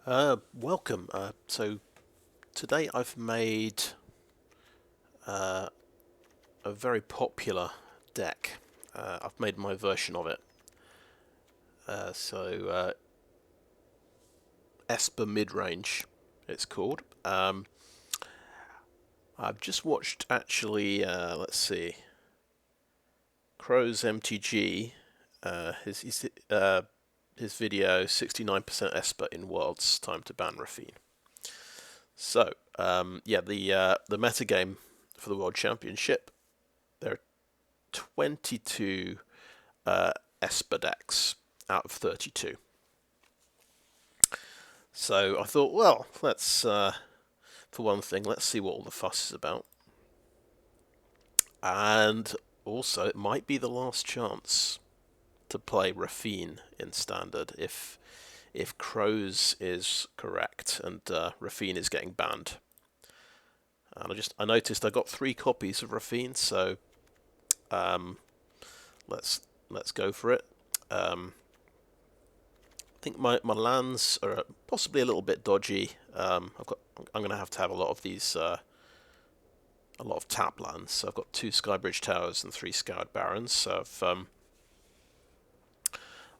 Welcome. So today I've made uh, a very popular deck. I've made my version of it. Esper Midrange, it's called. I've just watched actually. Let's see, Crow's MTG. His video 69% Esper in Worlds. Time to ban Raffine. So yeah, the metagame for the World Championship. There are 22 Esper decks out of 32. So I thought, well, let's, for one thing, let's see what all the fuss is about. And also, it might be the last chance to play Raffine in Standard if Crows is correct and Raffine is getting banned. And I noticed I got 3 copies of Raffine, so let's go for it. I think my lands are possibly a little bit dodgy. I'm going to have a lot of these, a lot of tap lands. So I've got 2 Skybridge Towers and 3 Scoured Barons. So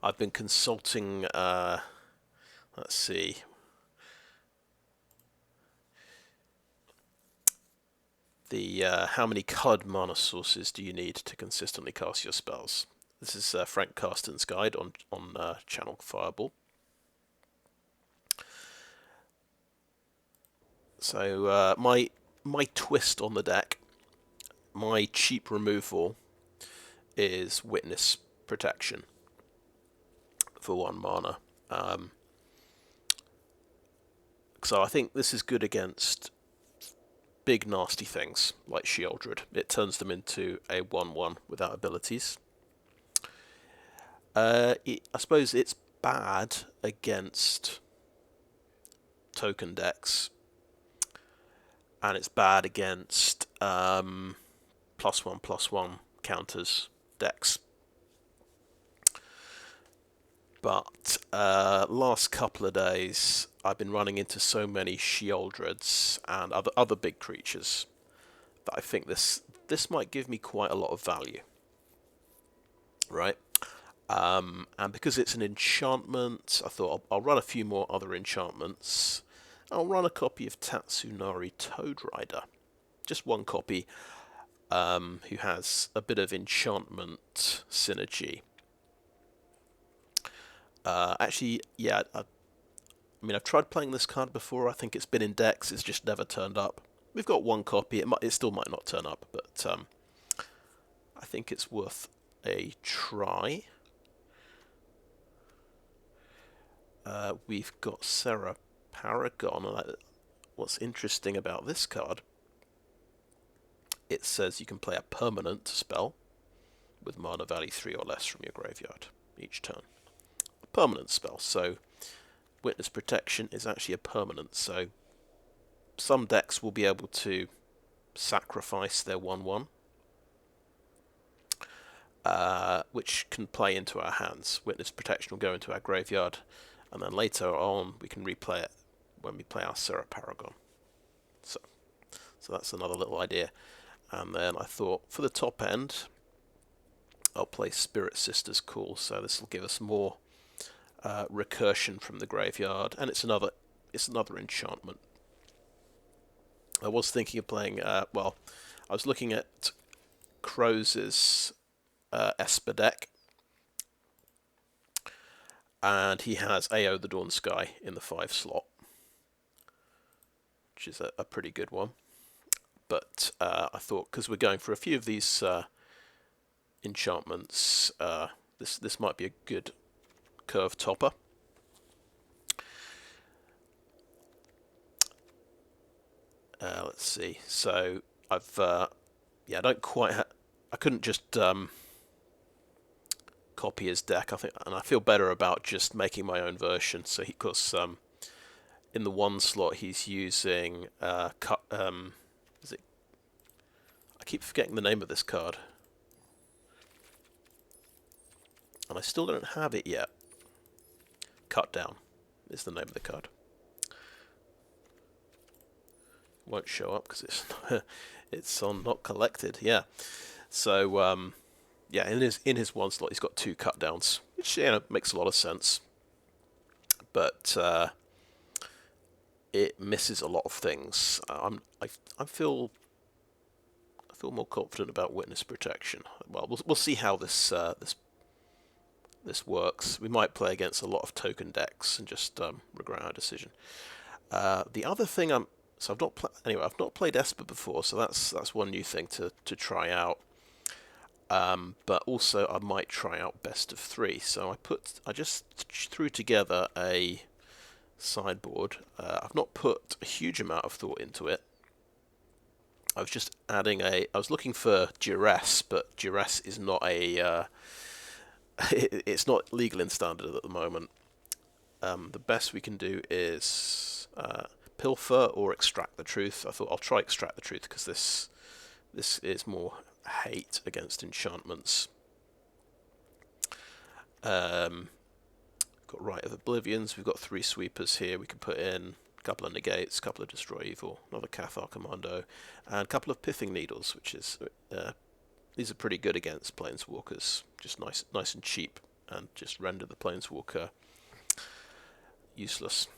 I've been consulting. Let's see. The how many colored mana sources do you need to consistently cast your spells? This is Frank Carston's guide on Channel Fireball. So my twist on the deck, my cheap removal is Witness Protection for 1 mana. So I think this is good against big nasty things like Sheoldred. It turns them into a 1/1 without abilities. I suppose it's bad against token decks, and it's bad against +1/+1 counters decks. But last couple of days, I've been running into so many Sheoldreds and other big creatures that I think this might give me quite a lot of value, right? And because it's an enchantment, I thought I'll run a few more other enchantments. I'll run a copy of Tatsunari Toad Rider, just 1 copy, who has a bit of enchantment synergy. Actually, yeah, I mean, I've tried playing this card before. I think it's been in decks. It's just never turned up. We've got 1 copy. It still might not turn up, but I think it's worth a try. We've got Serra Paragon. What's interesting about this card, it says you can play a permanent spell with mana value 3 or less from your graveyard each turn. A permanent spell, so Witness Protection is actually a permanent, so some decks will be able to sacrifice their 1/1, which can play into our hands. Witness Protection will go into our graveyard, and then later on we can replay it when we play our Serra Paragon. So that's another little idea. And then I thought for the top end, I'll play Spirit Sister's Call, so this will give us more recursion from the graveyard, and it's another enchantment. I was thinking of playing. Well, I was looking at Crow's Esper deck, and he has AO the Dawn Sky in the 5 slot, which is a pretty good one. But I thought, because we're going for a few of these enchantments, this might be a good curve topper. Let's see. So I've yeah, I don't quite. I couldn't just copy his deck. I think, and I feel better about just making my own version. So because in the 1 slot he's using is it? I keep forgetting the name of this card, and I still don't have it yet. Cut Down is the name of the card. won't show up because it's it's on not collected. Yeah. So yeah, in his one slot he's got 2 cut downs, which makes a lot of sense. But it misses a lot of things. I feel more confident about witness protection. Well, we'll see how this works. We might play against a lot of token decks and just regret our decision. The other thing I've not played Esper before, so that's one new thing to try out. But also I might try out best of 3. So I just threw together a sideboard. I've not put a huge amount of thought into it. I was just adding I was looking for duress, but duress is not a it's not legal in standard at the moment. The best we can do is pilfer or extract the truth. I thought I'll try extract the truth because this is more hate against enchantments. Got Rite of Oblivions. We've got 3 sweepers here. We can put in a couple of negates, a couple of destroy evil, another Cathar Commando, and a couple of pithing needles, which is these are pretty good against planeswalkers. Just nice and cheap, and just render the planeswalker useless.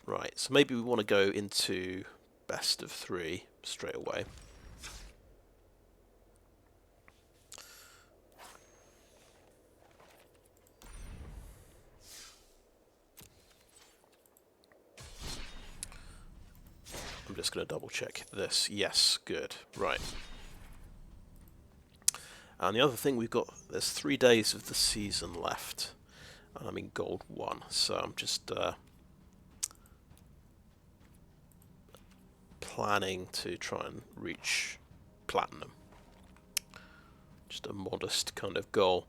Right, so maybe we want to go into best of 3 straight away. I'm just going to double check this. Yes, good. Right. And the other thing we've got, there's 3 days of the season left. And I'm in gold 1, so I'm just planning to try and reach platinum. Just a modest kind of goal.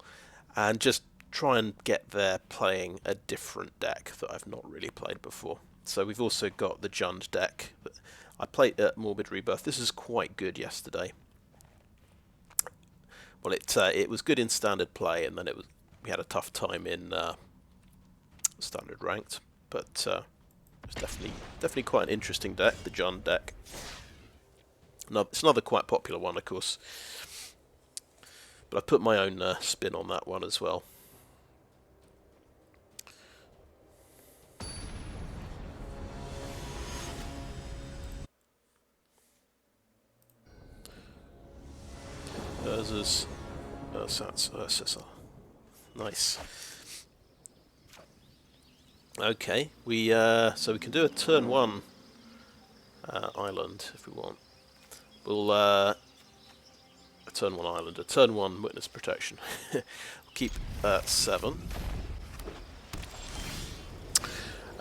And just try and get there playing a different deck that I've not really played before. So we've also got the Jund deck. I played at Morbid Rebirth. This is quite good yesterday. Well, it was good in standard play, and then we had a tough time in standard ranked. But it's definitely quite an interesting deck, the Jund deck. It's another quite popular one, of course. But I put my own spin on that one as well. Nice. Okay, so we can do a turn 1 island if we want. We'll a turn 1 island, a turn 1 witness protection. We'll keep 7.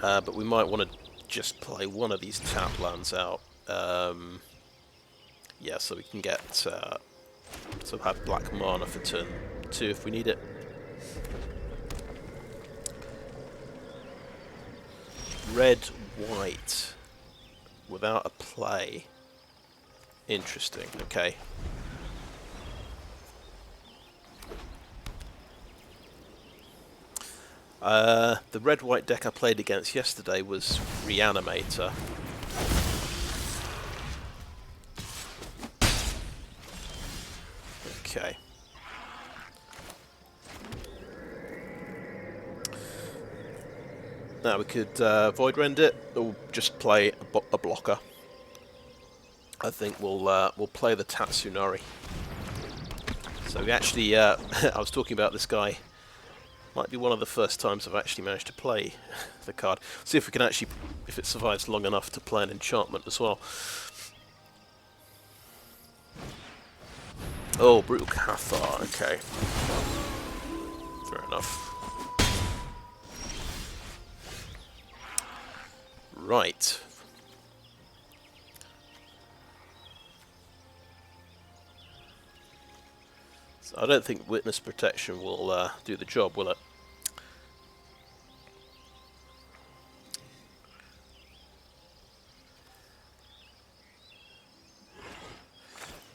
But we might want to just play one of these tap lands out. Yeah, so we can get so have black mana for turn 2 if we need it. Red, white, without a play. Interesting, okay. The red-white deck I played against yesterday was Reanimator. Okay. Now we could Void Rend it, or just play a blocker. I think we'll play the Tatsunari. So we actually, I was talking about this guy. Might be one of the first times I've actually managed to play the card. See if we can actually, if it survives long enough to play an enchantment as well. Oh, Brutal Cathar, okay. Fair enough. Right. So I don't think Witness Protection will do the job, will it?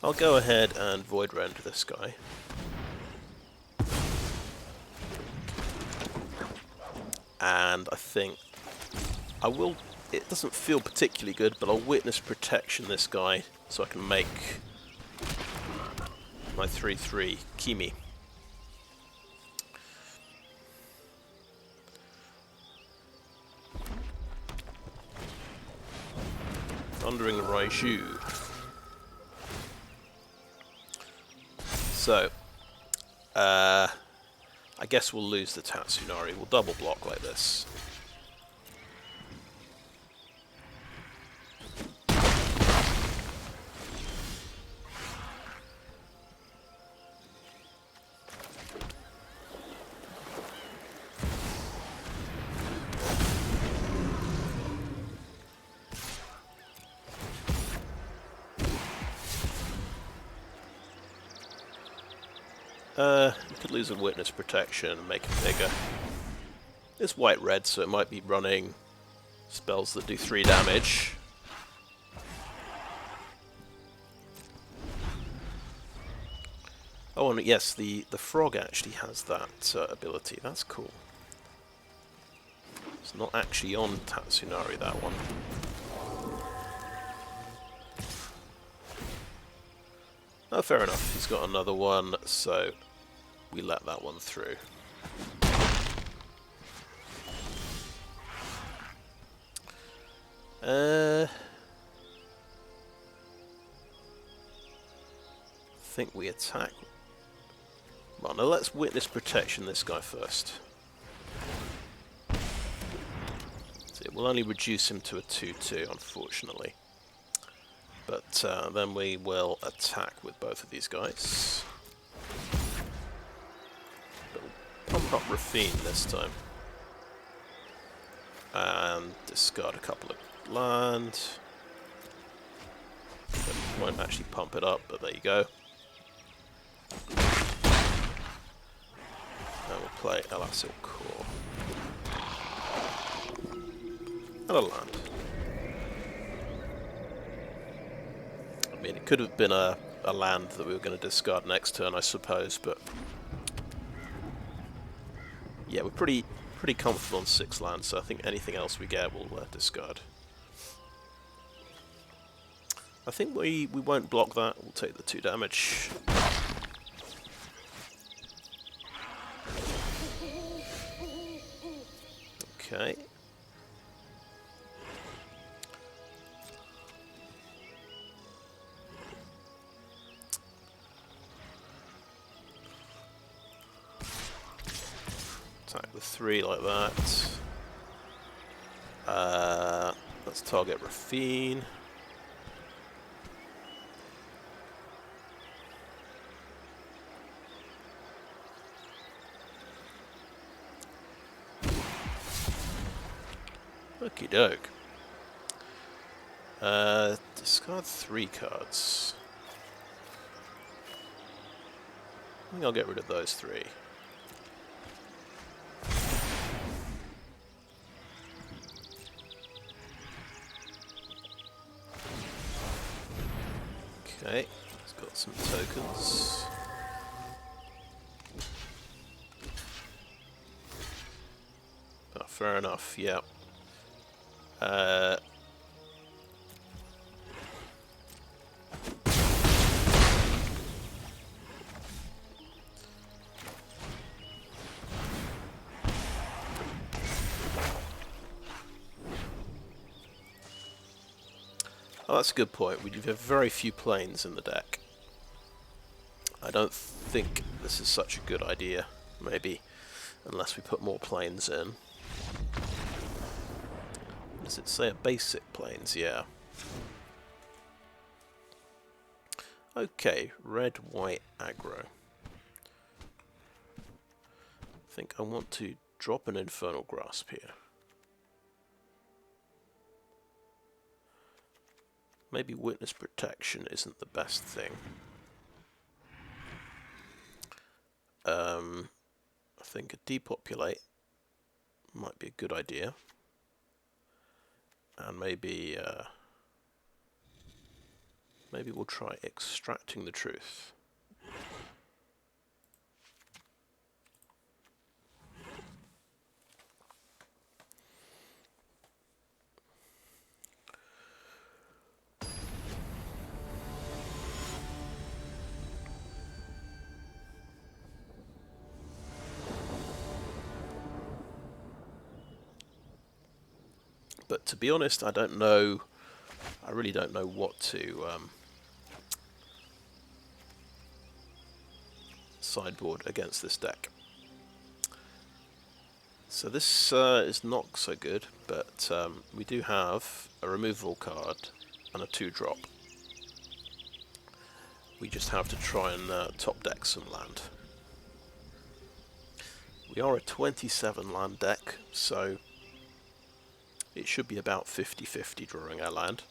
I'll go ahead and Void Rend this guy. And I think I will... It doesn't feel particularly good, but I'll Witness Protection this guy so I can make my 3/3 Kimi. Thundering Raiju. So, I guess we'll lose the Tatsunari. We'll double block like this. We could lose a Witness Protection and make it bigger. It's white red, so it might be running spells that do 3 damage. Oh, and yes, the frog actually has that ability. That's cool. It's not actually on Tatsunari, that one. Oh, fair enough. He's got another one, so we let that one through. I think we attack. Well, now let's Witness Protection this guy first. So it will only reduce him to a 2/2, unfortunately. But then we will attack with both of these guys. But we'll pump up Raffine this time. And discard a couple of land. Won't actually pump it up, but there you go. And we'll play Elas il-Kor. And a land. I mean, it could have been a land that we were going to discard next turn, I suppose, but yeah, we're pretty comfortable on 6 lands, so I think anything else we get we'll discard. I think we won't block that, we'll take the 2 damage. Okay. Attack with 3 like that. Let's target Raffine. Okie doke. Discard 3 cards. I think I'll get rid of those 3. Okay, it's got some tokens. Oh, fair enough, yeah. Oh, that's a good point. We have very few planes in the deck. I don't think this is such a good idea, maybe, unless we put more planes in. Does it say a basic planes? Yeah. Okay, red, white, aggro. I think I want to drop an Infernal Grasp here. Maybe Witness Protection isn't the best thing. I think a Depopulate might be a good idea. And maybe we'll try Extracting the Truth. to be honest, I don't know. I really don't know what to sideboard against this deck. So this is not so good, but we do have a removal card and a 2-drop. We just have to try and top deck some land. We are a 27 land deck, so it should be about 50-50 drawing our land.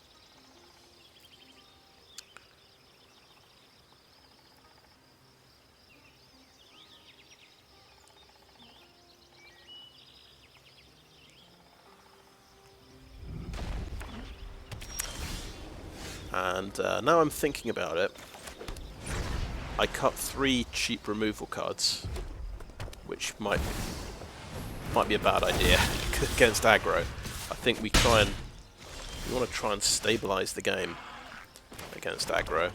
And now I'm thinking about it, I cut 3 cheap removal cards, which might be a bad idea against aggro. I think we want to try and stabilize the game against aggro.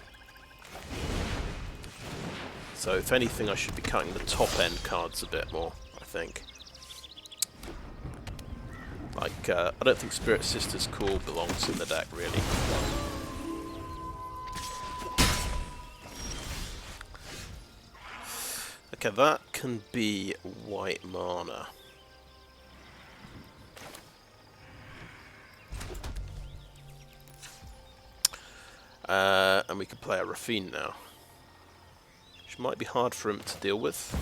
So if anything, I should be cutting the top end cards a bit more, I think. Like, I don't think Spirit Sister's Call belongs in the deck, really. Okay, that can be white mana. And we can play a Raffine now, which might be hard for him to deal with.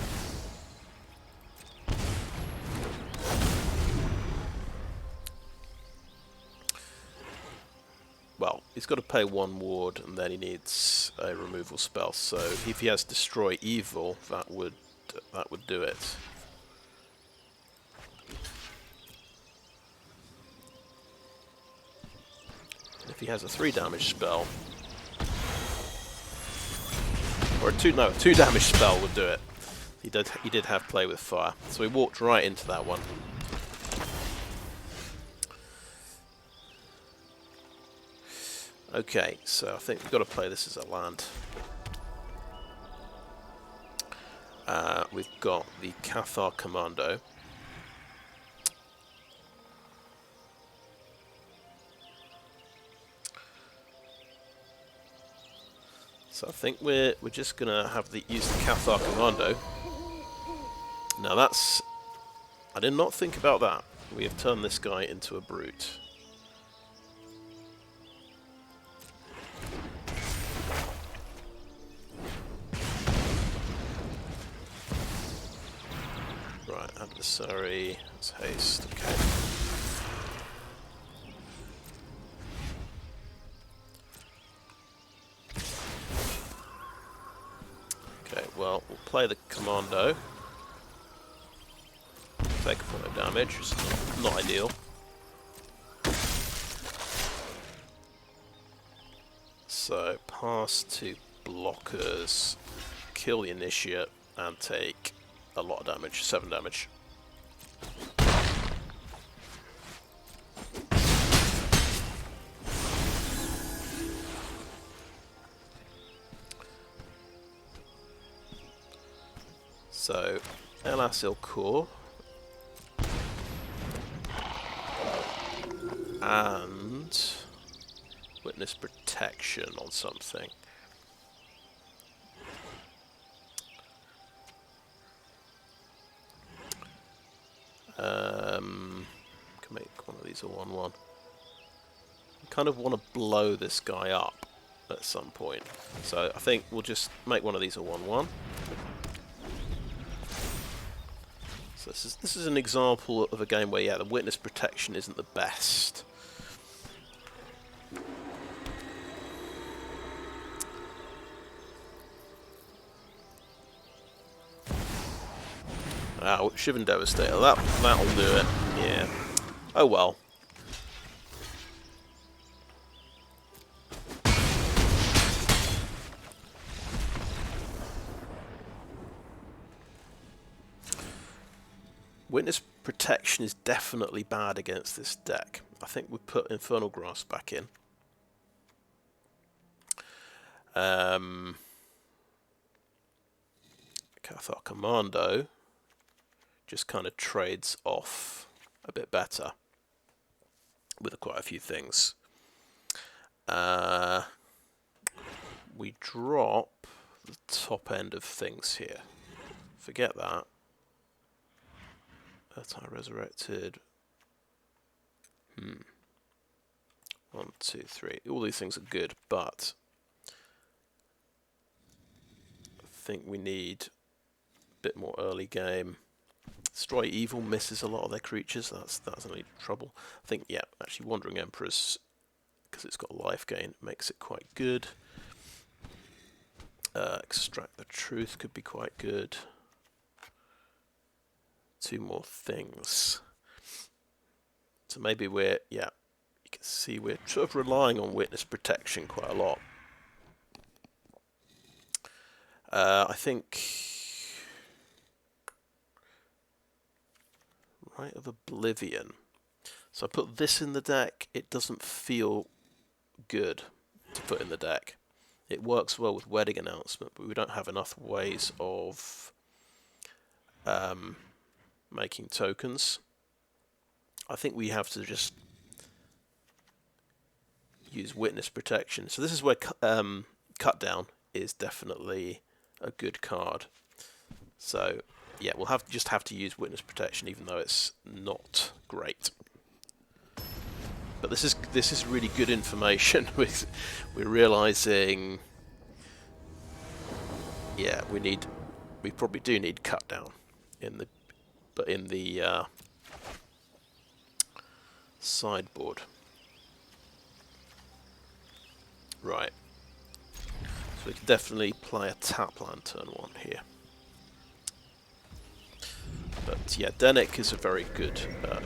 Well, he's got to pay 1 ward, and then he needs a removal spell. So if he has Destroy Evil, that would do it. If he has a 3 damage spell, or a 2 damage spell would do it. He did have Play with Fire, so he walked right into that one. Okay, so I think we've got to play this as a land. We've got the Cathar Commando. So I think we're just gonna have use the Cathar Commando. Now I did not think about that. We have turned this guy into a brute. Right, adversary, that's haste, okay. Okay, well, we'll play the Commando. Take a point of damage, which is not ideal. So, pass to blockers, kill the Initiate, and take a lot of damage, 7 damage. So, Elas il-Kor and Witness Protection on something. Can make one of these a 1/1. I kind of want to blow this guy up at some point, so I think we'll just make one of these a 1/1. So this is an example of a game where, yeah, the Witness Protection isn't the best. Ah, Shivan Devastator, that'll do it, yeah. Oh well. Witness Protection is definitely bad against this deck. I think we put Infernal Grasp back in. Cathar Commando just kind of trades off a bit better. with quite a few things. We drop the top end of things here. Forget that. Resurrected. 1, 2, 3. All these things are good, but I think we need a bit more early game. Destroy Evil misses a lot of their creatures. That's only trouble. I think, yeah, actually Wandering Emperors, because it's got life gain, makes it quite good. Extract the Truth could be quite good. 2 more things. So maybe we're, yeah, you can see we're sort of relying on witness protection quite a lot. I think Rite of Oblivion. So I put this in the deck. It doesn't feel good to put in the deck. It works well with Wedding Announcement, but we don't have enough ways of making tokens. I think we have to just use witness protection. So this is where Cut Down is definitely a good card. So yeah, we'll just have to use witness protection, even though it's not great. But this is really good information. We're realizing, yeah, we probably do need Cut Down in the sideboard. Right. So we can definitely play a tap land turn 1 here. But yeah, Dennick is a very good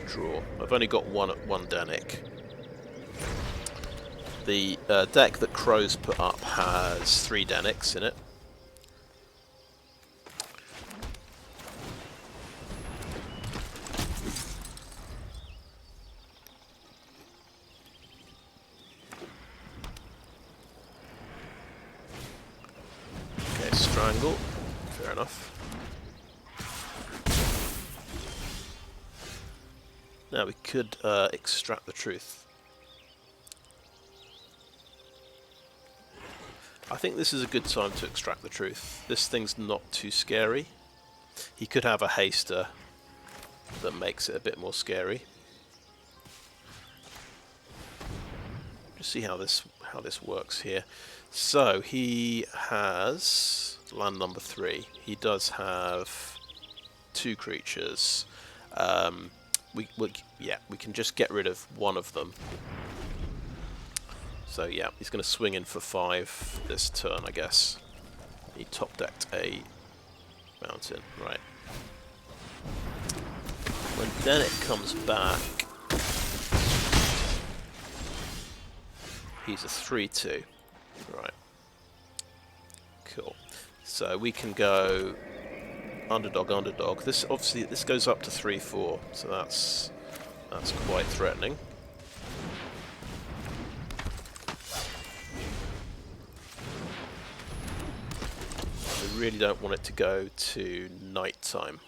draw. I've only got one Dennick. The deck that Crows put up has 3 Dennicks in it. Okay, Strangle. Fair enough. Now we could extract the Truth. I think this is a good time to extract the Truth. This thing's not too scary. He could have a haster that makes it a bit more scary. Just see how this works here. So he has land number 3. He does have 2 creatures. We can just get rid of one of them. So yeah, he's going to swing in for 5 this turn, I guess. He top decked a mountain, right? When Dennick comes back, he's a 3/2, right? Cool. So we can go underdog. This obviously goes up to 3/4, so that's quite threatening. We really don't want it to go to night time.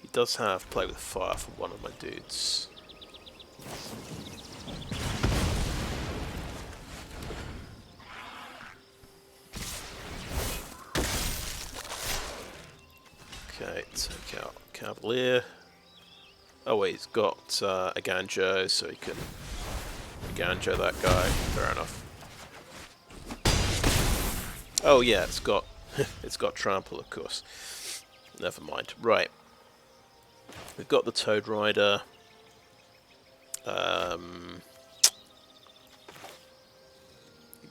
He does have Play with Fire for one of my dudes. Okay, take out Cavalier. Oh wait, he's got a Ganjo, so he can Ganjo that guy. Fair enough. Oh yeah, it's got it's got Trample, of course. Never mind. Right. We've got the Toad Rider.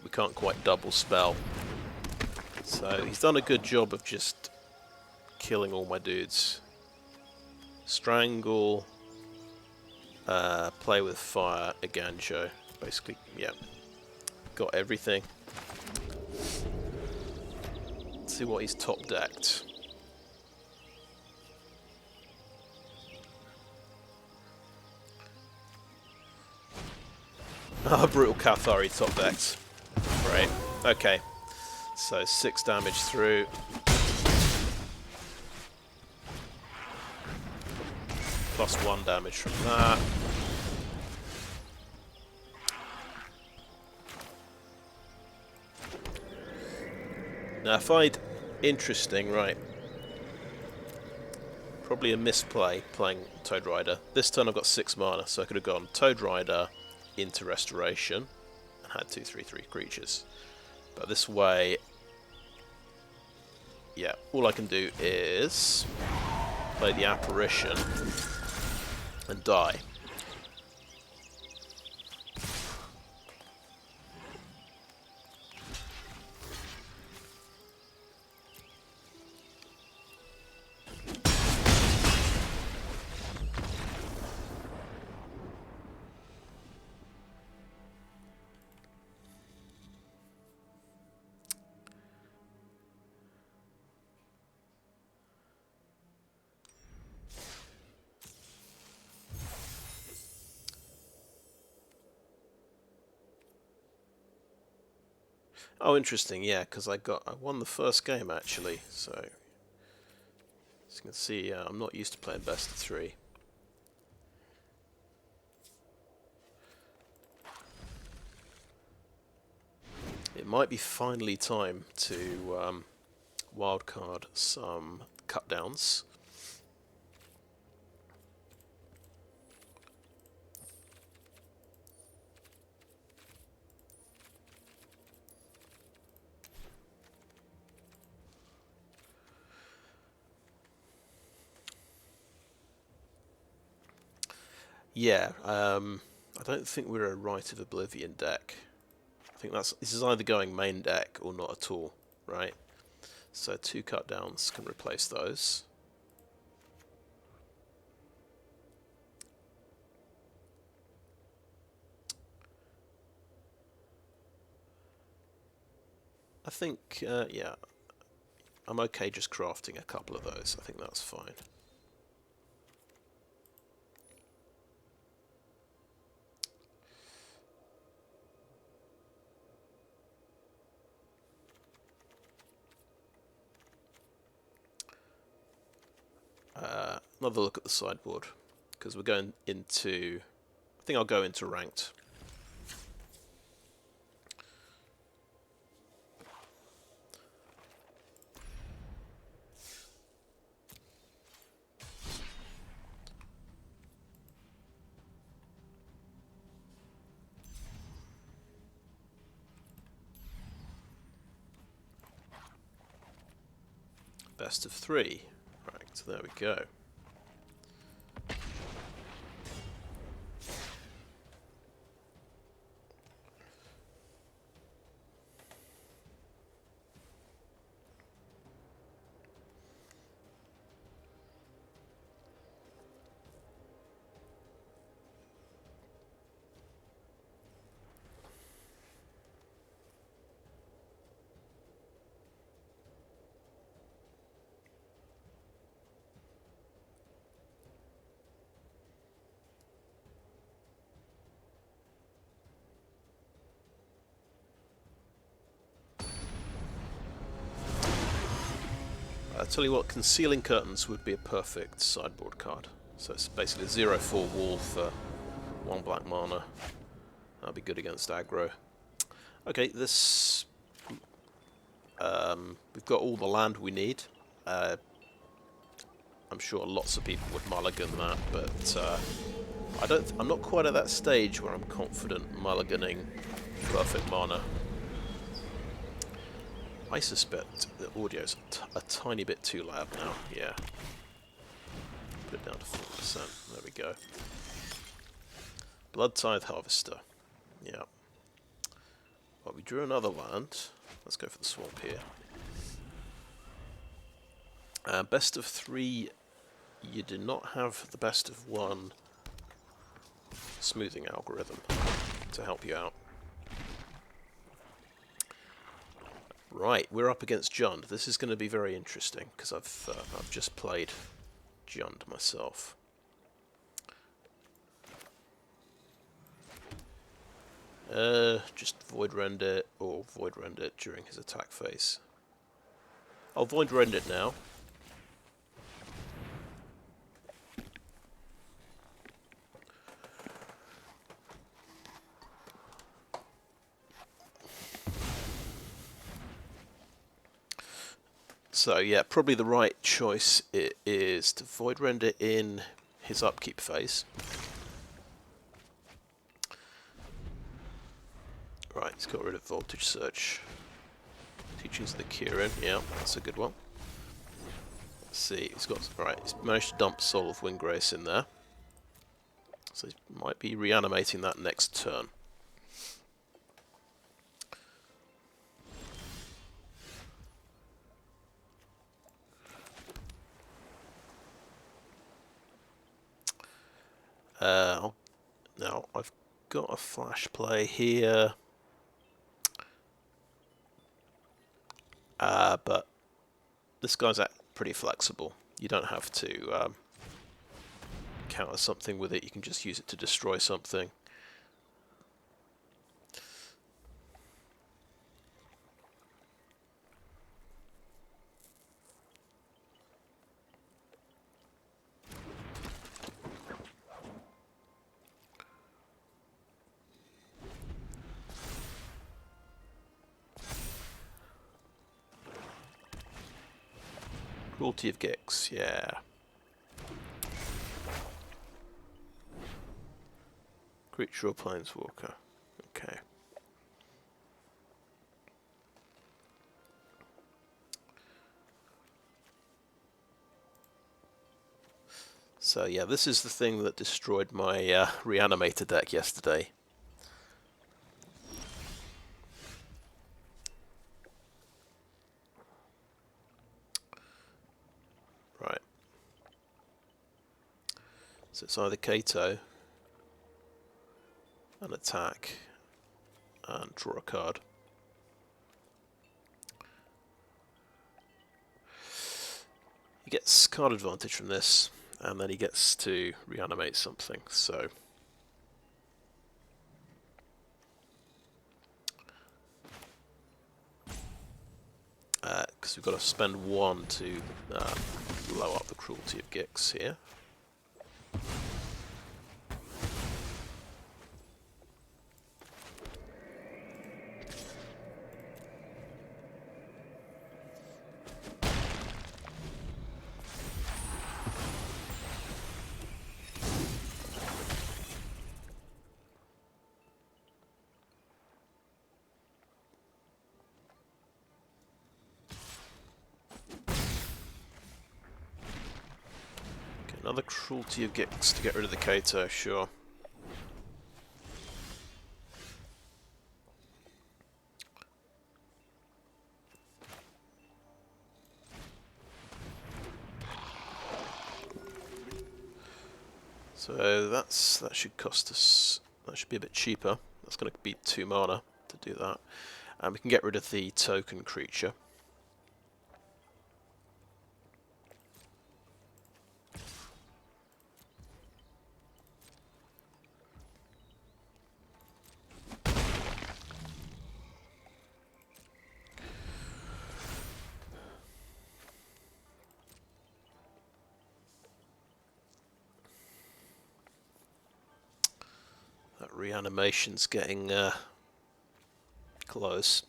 We can't quite double spell. So he's done a good job of just killing all my dudes. Strangle, Play with Fire, a Ganjo. Basically, yeah. Got everything. Let's see what he's top decked. Ah, Brutal Cathari top decked. Great. Okay. So 6 damage through. +1 damage from that. Now if I'd... Interesting, right. Probably a misplay playing Toad Rider. This turn I've got 6 mana, so I could have gone Toad Rider into Restoration and had 2/3/3 creatures. But this way... Yeah, all I can do is play the Apparition and die. Oh, interesting, yeah, because I won the first game actually, so as you can see, I'm not used to playing best of 3. It might be finally time to wildcard some cut downs. Yeah, I don't think we're a Rite of Oblivion deck. I think this is either going main deck or not at all, right? So 2 cut downs can replace those. I think, yeah, I'm okay just crafting a couple of those. I think that's fine. Another look at the sideboard, because we're going into... I think I'll go into ranked. Best of 3. Right, so there we go. I'll tell you what, Concealing Curtains would be a perfect sideboard card. So it's basically a 0/4 wall for 1 black mana. That'll be good against aggro. Okay, this... we've got all the land we need. I'm sure lots of people would mulligan that, but I'm not quite at that stage where I'm confident mulliganing perfect mana. I suspect the audio's a tiny bit too loud now, yeah. Put it down to 4%, there we go. Blood Tithe Harvester, yeah. Well, we drew another land. Let's go for the swamp here. Best of 3, you do not have the best of 1 smoothing algorithm to help you out. Right, we're up against Jund. This is going to be very interesting because I've just played Jund myself. Just Void Rend it, or Void Rend it during his attack phase. I'll Void Rend it now. So yeah, probably the right choice is to Void Rend it in his upkeep phase. Right, he's got rid of Voltage Surge. Teachings of the Kieran, yeah, that's a good one. Let's see, he's managed to dump Soul of Windgrace in there. So he might be reanimating that next turn. Now I've got a flash play here, but this guy's pretty flexible. You don't have to counter something with it, you can just use it to destroy something. Cruelty of Gix, yeah. Creature or Planeswalker, okay. So yeah, this is the thing that destroyed my Reanimator deck yesterday. Right. So it's either Kato, an attack, and draw a card. He gets card advantage from this, and then he gets to reanimate something, so... Because we've got to spend 1 to blow up the Cruelty of Gix here. Another Cruelty of Gix to get rid of the Kato, sure. So that should cost us, that should be a bit cheaper. That's going to be 2 mana to do that. And we can get rid of the token creature. That reanimation's getting close.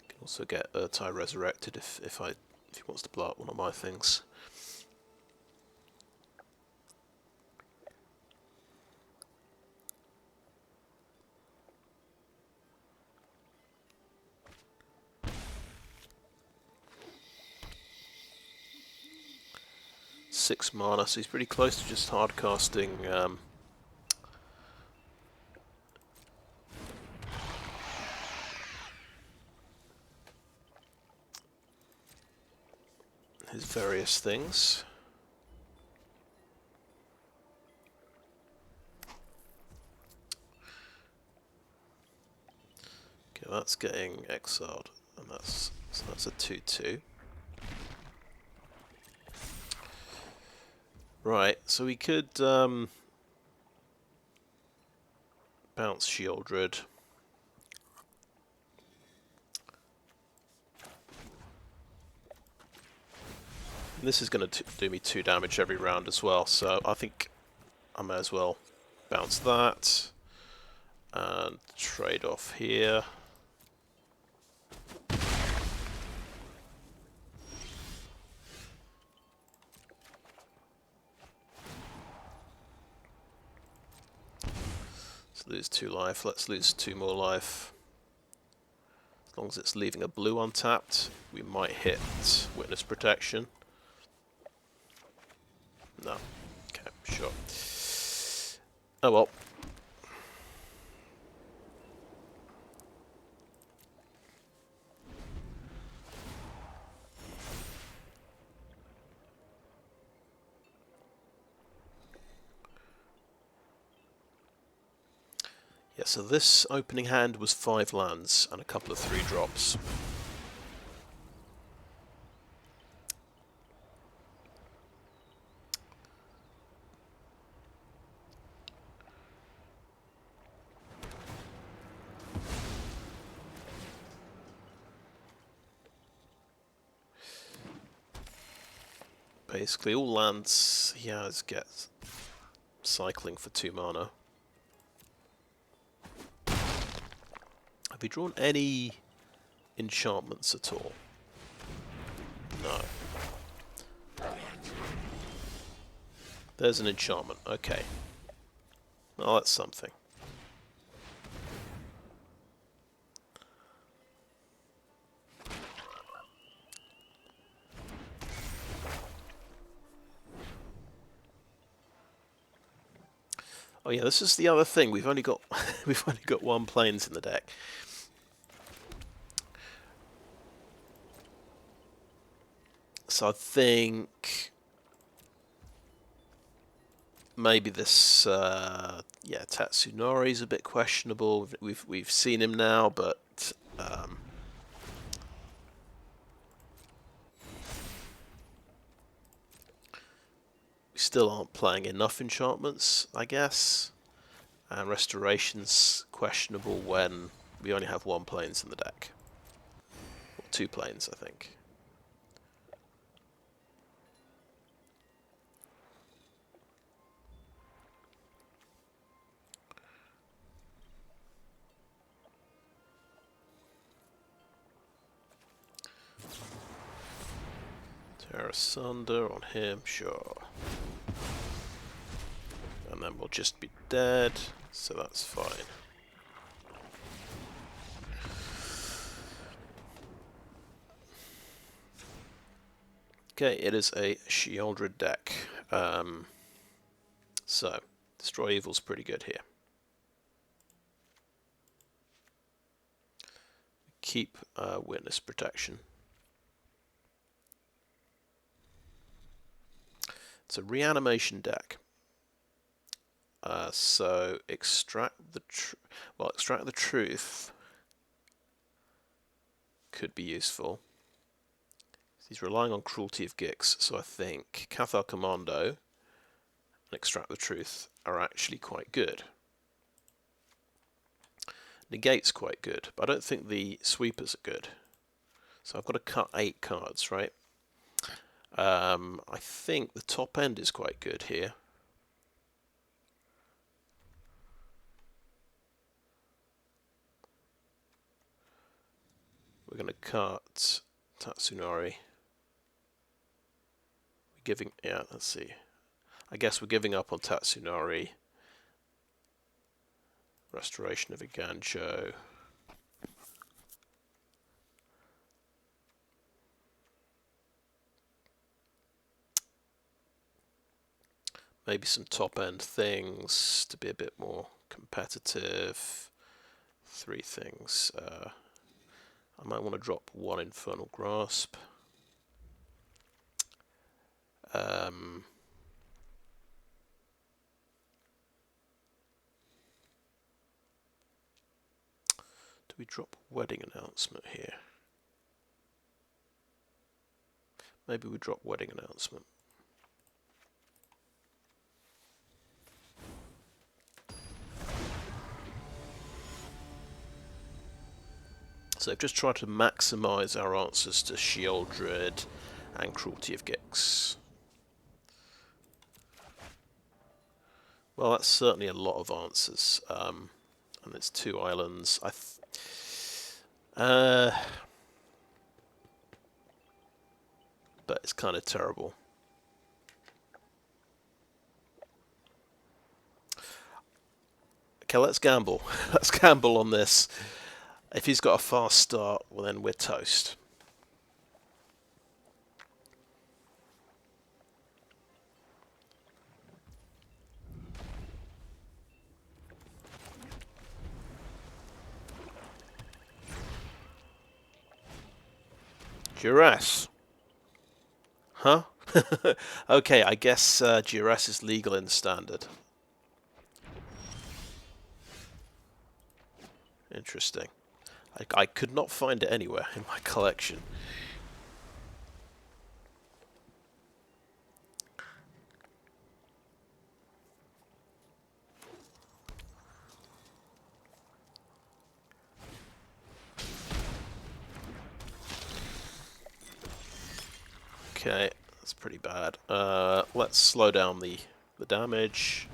Can also get Errata resurrected if he wants to blow up one of my things. Six mana, so he's pretty close to just hard casting his various things. Okay, that's getting exiled, and that's 2/2. Right, so we could bounce Sheoldred. This is going to do me 2 damage every round as well, so I think I may as well bounce that. And trade off here. Let's lose 2 life. Let's lose 2 more life. As long as it's leaving a blue untapped, we might hit Witness Protection. No. Okay, sure. Oh well. Yeah, so this opening hand was 5 lands and a couple of 3 drops. Basically all lands he has get cycling for 2 mana. Have you drawn any enchantments at all? No. There's an enchantment, okay. Well, that's something. Oh yeah, this is the other thing. We've only got we've only got 1 plains in the deck. So I think maybe this yeah, Tatsunori's a bit questionable. We've seen him now, but we still aren't playing enough enchantments, I guess. And Restoration's questionable when we only have 1 plains in the deck. Or 2 plains, I think. Tear asunder on him, sure. And then we'll just be dead, so that's fine. Okay, it is a Sheoldred deck. So, Destroy Evil's pretty good here. Keep Witness Protection. It's a reanimation deck. So extract the truth could be useful. He's relying on Cruelty of Gix, so I think Cathar Commando and Extract the Truth are actually quite good. Negate's quite good, but I don't think the sweepers are good. So I've got to cut 8 cards, right? I think the top end is quite good here. We're going to cut Tatsunori. Yeah, let's see. I guess we're giving up on Tatsunori. Restoration of Iganjo. Maybe some top end things to be a bit more competitive. 3 things. I might want to drop 1 Infernal Grasp. Do we drop Wedding Announcement here? Maybe we drop Wedding Announcement. So just try to maximise our answers to Sheoldred and Cruelty of Gix. Well, that's certainly a lot of answers. And and it's 2 islands. But it's kind of terrible. Okay, let's gamble. Let's gamble on this. If he's got a fast start, well then we're toast. Duress. Huh? Okay, I guess duress is legal in standard. Interesting. I could not find it anywhere in my collection. Okay, that's pretty bad. Let's slow down the damage.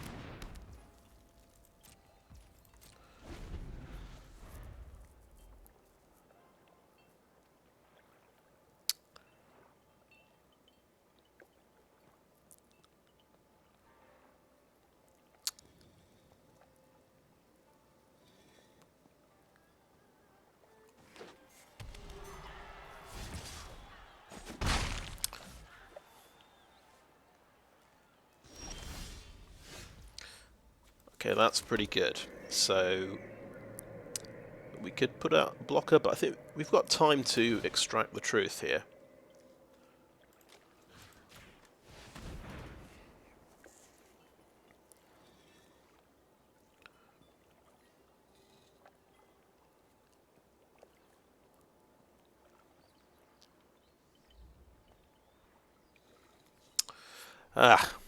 Okay, that's pretty good. So we could put out a blocker, but I think we've got time to extract the truth here.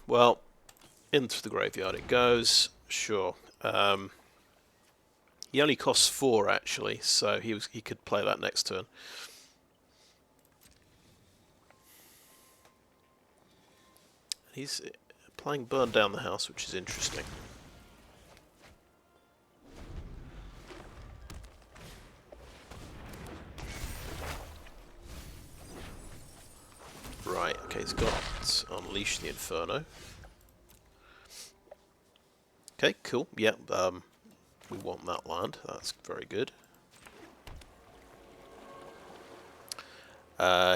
Well, into the graveyard it goes. Sure. He only costs 4 actually, so he could play that next turn. He's playing Burn Down the House, which is interesting. Right, okay, he's got Unleash the Inferno. Okay, cool. Yeah, we want that land. That's very good.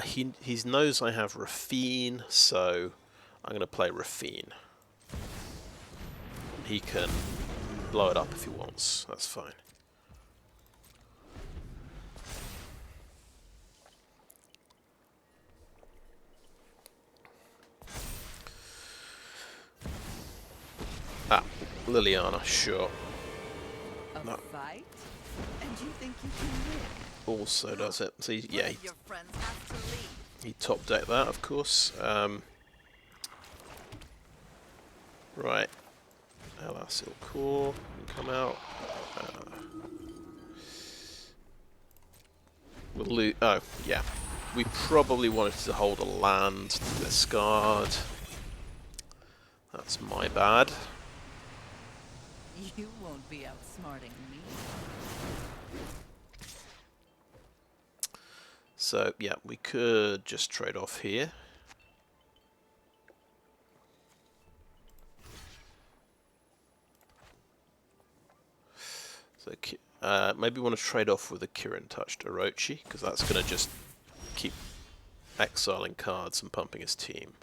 He knows I have Raffine, so I'm going to play Raffine. He can blow it up if he wants. That's fine. Liliana, sure. A fight? And you think you can win? Also does it. So yeah, Your friends have to leave. he top decked that, of course. Right. Elas, il-Kor can come out. We'll lose. Oh, yeah. We probably wanted to hold a land to discard. That's my bad. You won't be outsmarting me. So, yeah, we could just trade off here. So, maybe we want to trade off with a Kirin Touched Orochi, because that's going to just keep exiling cards and pumping his team.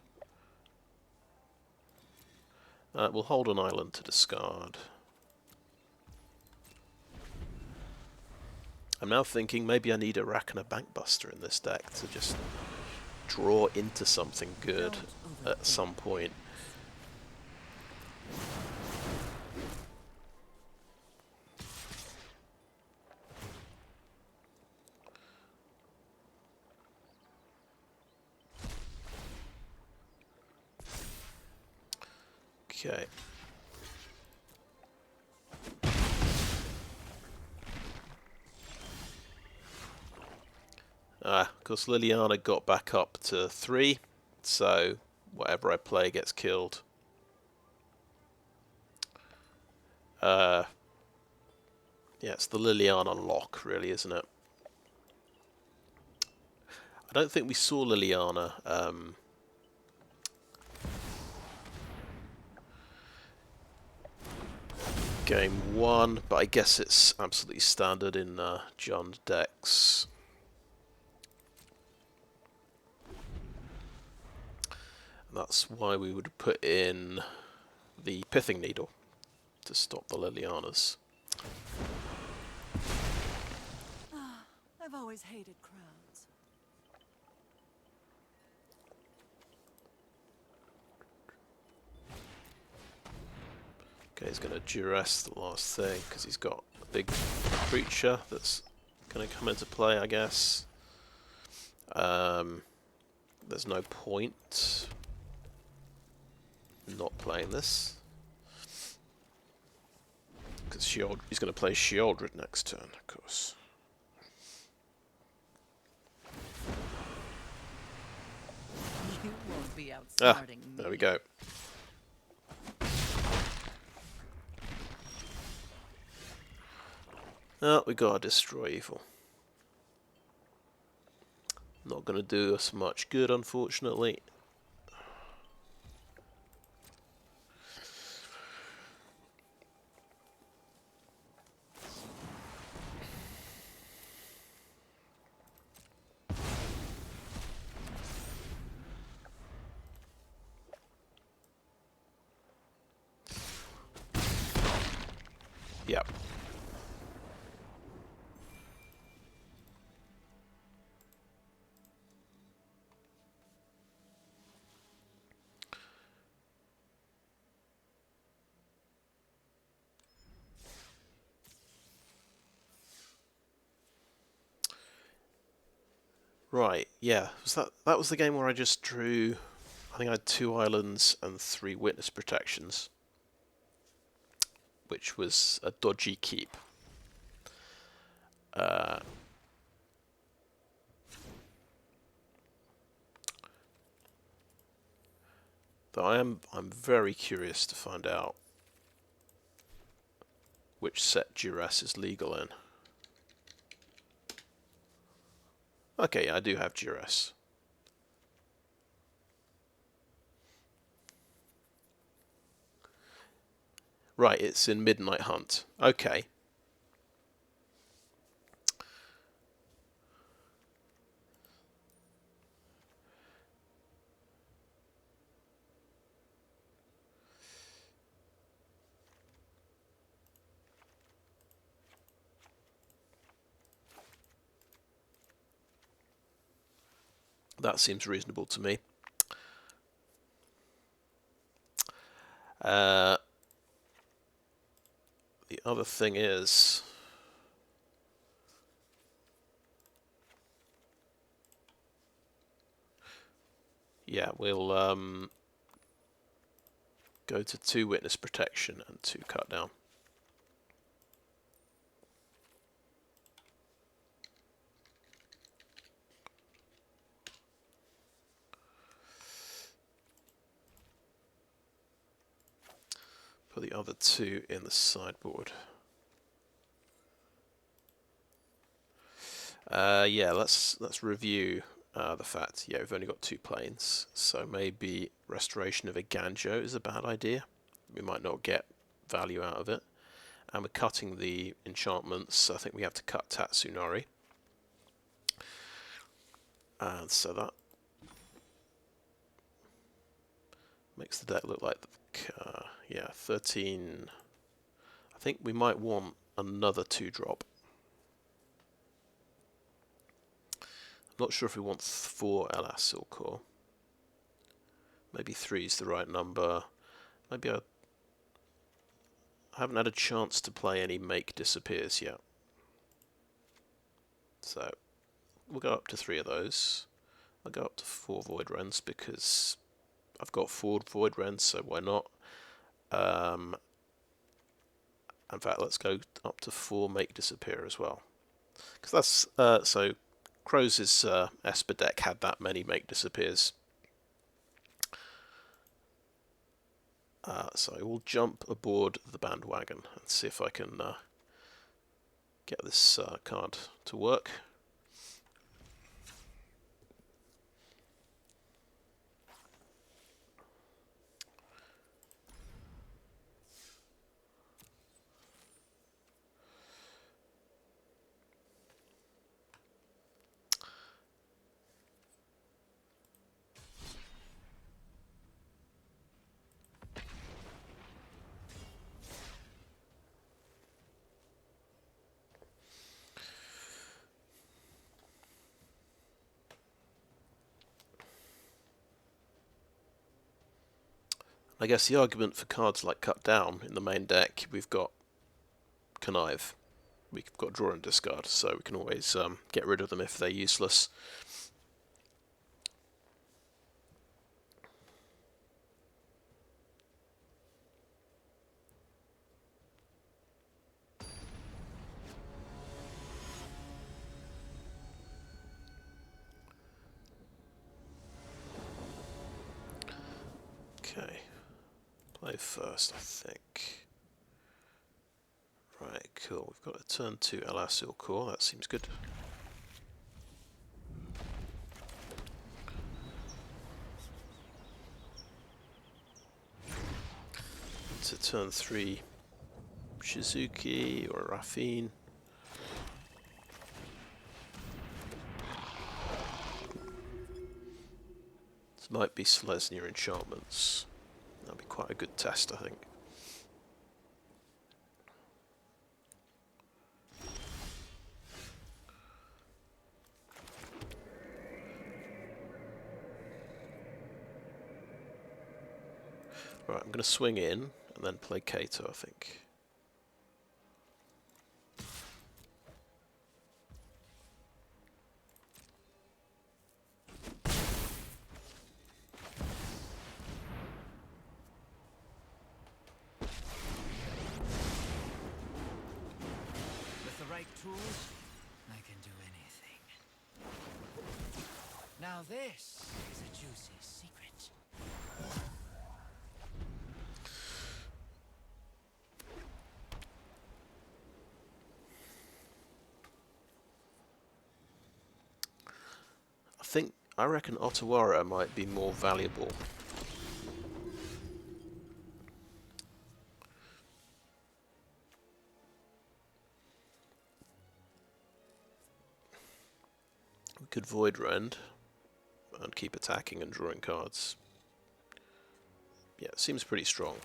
We'll hold an island to discard. I'm now thinking maybe I need a Rack and a Bankbuster in this deck to just draw into something good at some point. Okay. Of course, Liliana got back up to 3, so whatever I play gets killed. Yeah, it's the Liliana lock, really, isn't it? I don't think we saw Liliana game 1, but I guess it's absolutely standard in John's decks. And that's why we would put in the Pithing Needle to stop the Lilianas. I've always hated crowds. Okay, he's going to duress the last thing because he's got a big creature that's going to come into play, I guess. There's no point not playing this because he's going to play Sheoldred next turn, of course. You won't be outsmarting me. There we go. Oh, we gotta destroy evil. Not gonna do us much good, unfortunately. Yep. Right, yeah. That was the game where I just drew, I think I had 2 islands and 3 witness protections, which was a dodgy keep. Though I'm very curious to find out which set duress is legal in. Okay, yeah, I do have duress. Right, it's in Midnight Hunt. Okay. That seems reasonable to me. The other thing is, yeah, we'll go to 2 witness protection and 2 cut down. Put the other 2 in the sideboard. Yeah, let's review the fact. Yeah, we've only got 2 planes, so maybe restoration of a Ganjo is a bad idea. We might not get value out of it. And we're cutting the enchantments. I think we have to cut Tatsunari. And so that makes the deck look like, yeah, 13. I think we might want another 2-drop. Not sure if we want 4 Elas il-Kor. Maybe 3 is the right number. Maybe I haven't had a chance to play any Make Disappears yet. So we'll go up to 3 of those. I'll go up to 4 Void Rends because I've got 4 Void Rends, so why not? In fact, let's go up to 4 Make Disappear as well. Because that's, so Crow's Esper deck had that many Make Disappears. So I will jump aboard the bandwagon and see if I can get this card to work. I guess the argument for cards like Cut Down in the main deck, we've got Connive. We've got Draw and Discard, so we can always get rid of them if they're useless. Okay, play first, I think. Right, cool. We've got a turn 2 Elas il-Kor, that seems good. To turn 3 Shizuki or Raffine. This might be Selesnya enchantments. That'd be quite a good test, I think. Right, I'm going to swing in and then play Kato, I think. With the right tools, I can do anything. Now this is a juicy secret. I reckon Otawara might be more valuable. We could Void Rend and keep attacking and drawing cards. Yeah, it seems pretty strong.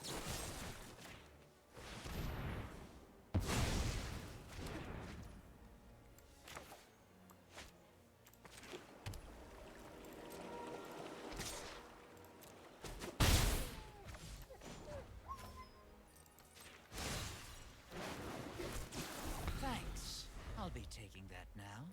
Thanks. I'll be taking that now.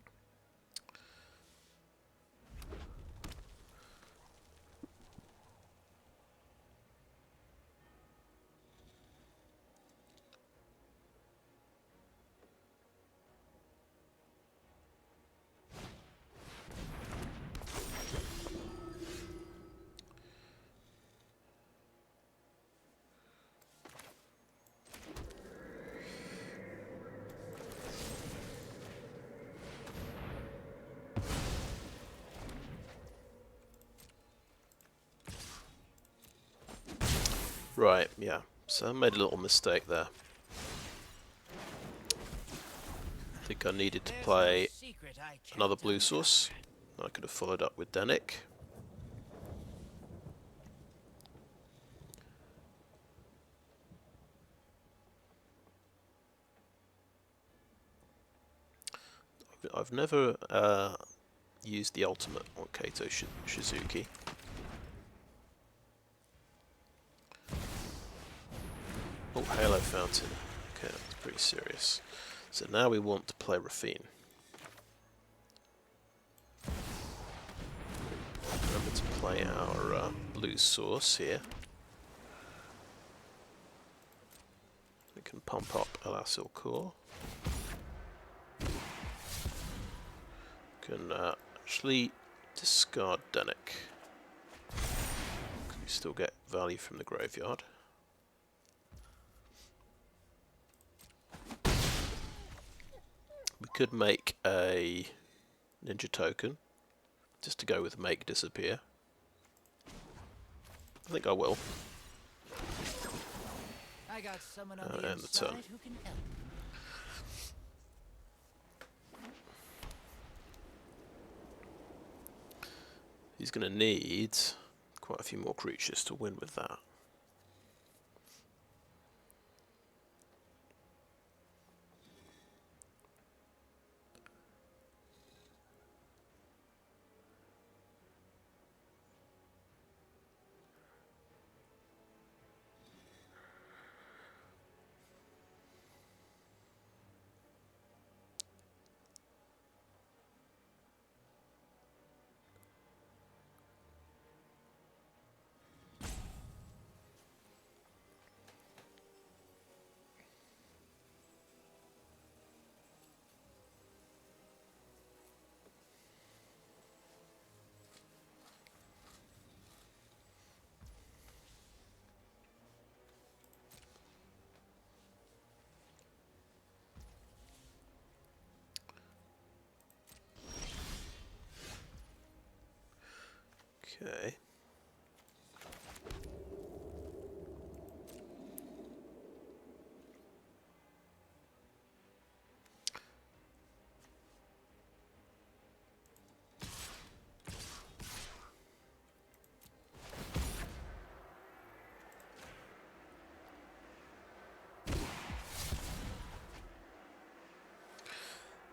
Right, yeah. So I made a little mistake there. I think I needed to play another blue source. I could have followed up with Dennick. I've never used the ultimate on Kato Shizuki. Oh, Halo Fountain. Okay, that's pretty serious. So now we want to play Raffine. Remember to play our blue source here. We can pump up Elas il-Kor. Can actually discard Dennick. We still get value from the graveyard. We could make a ninja token, just to go with make disappear. I think I will. I got someone on the End the turn. inside who can help. He's going to need quite a few more creatures to win with that. Okay.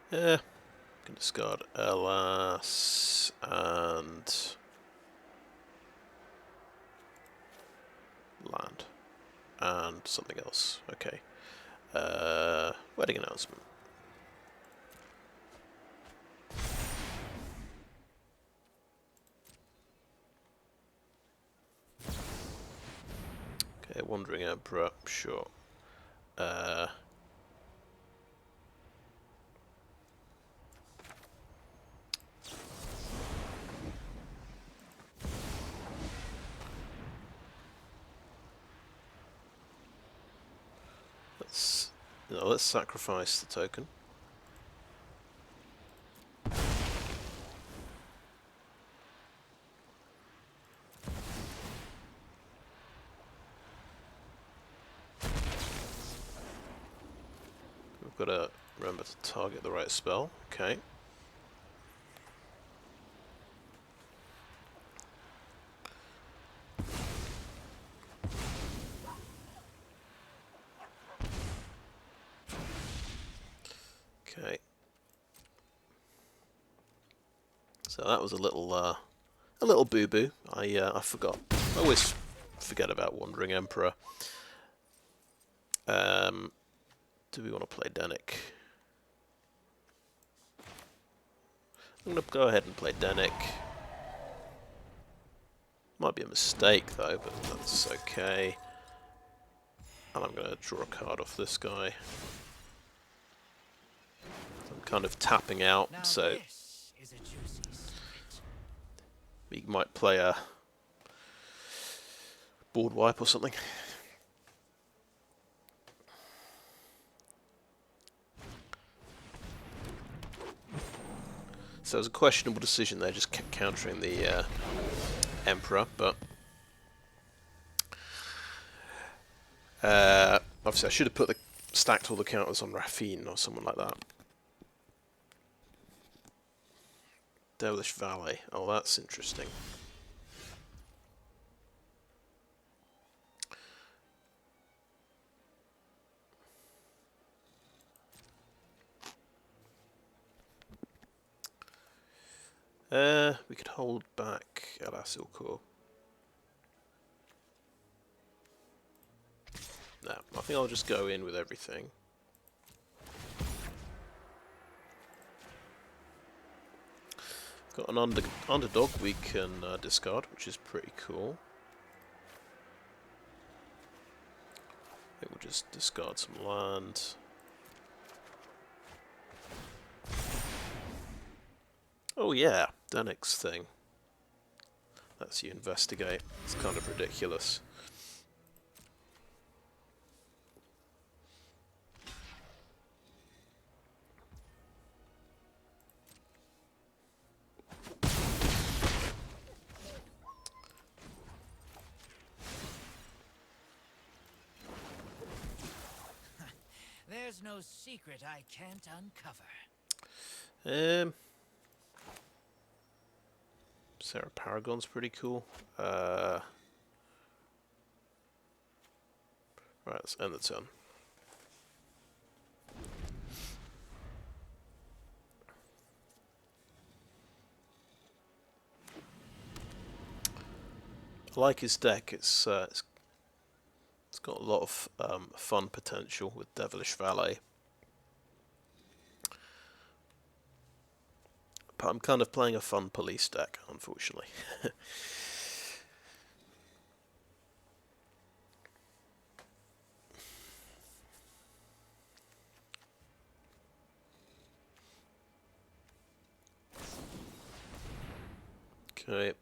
Yeah, can discard Elas and land and something else. Okay. Wedding announcement. Okay, Wandering Emperor, sure. Let's sacrifice the token. We've got to remember to target the right spell. Okay. Okay. So that was a little boo-boo. I forgot. I always forget about Wandering Emperor. Do we want to play Dennick? I'm going to go ahead and play Dennick. Might be a mistake though, but that's okay. And I'm going to draw a card off this guy. I'm kind of tapping out, Now so this is a juicy spit. we might play a board wipe or something. So it was a questionable decision there, just countering the Emperor, but obviously I should have stacked all the counters on Raffine or someone like that. Devilish Valley. Oh, that's interesting. We could hold back Elas il-Kor. No, I think I'll just go in with everything. Got an underdog we can discard, which is pretty cool. I think we'll just discard some land. Oh yeah, Dennick's thing. That's you investigate. It's kind of ridiculous. There's no secret I can't uncover. Sarah Paragon's pretty cool. Right, let's end the turn. I like his deck. It's got a lot of fun potential with Devilish Valet. But I'm kind of playing a fun police deck, unfortunately. Okay.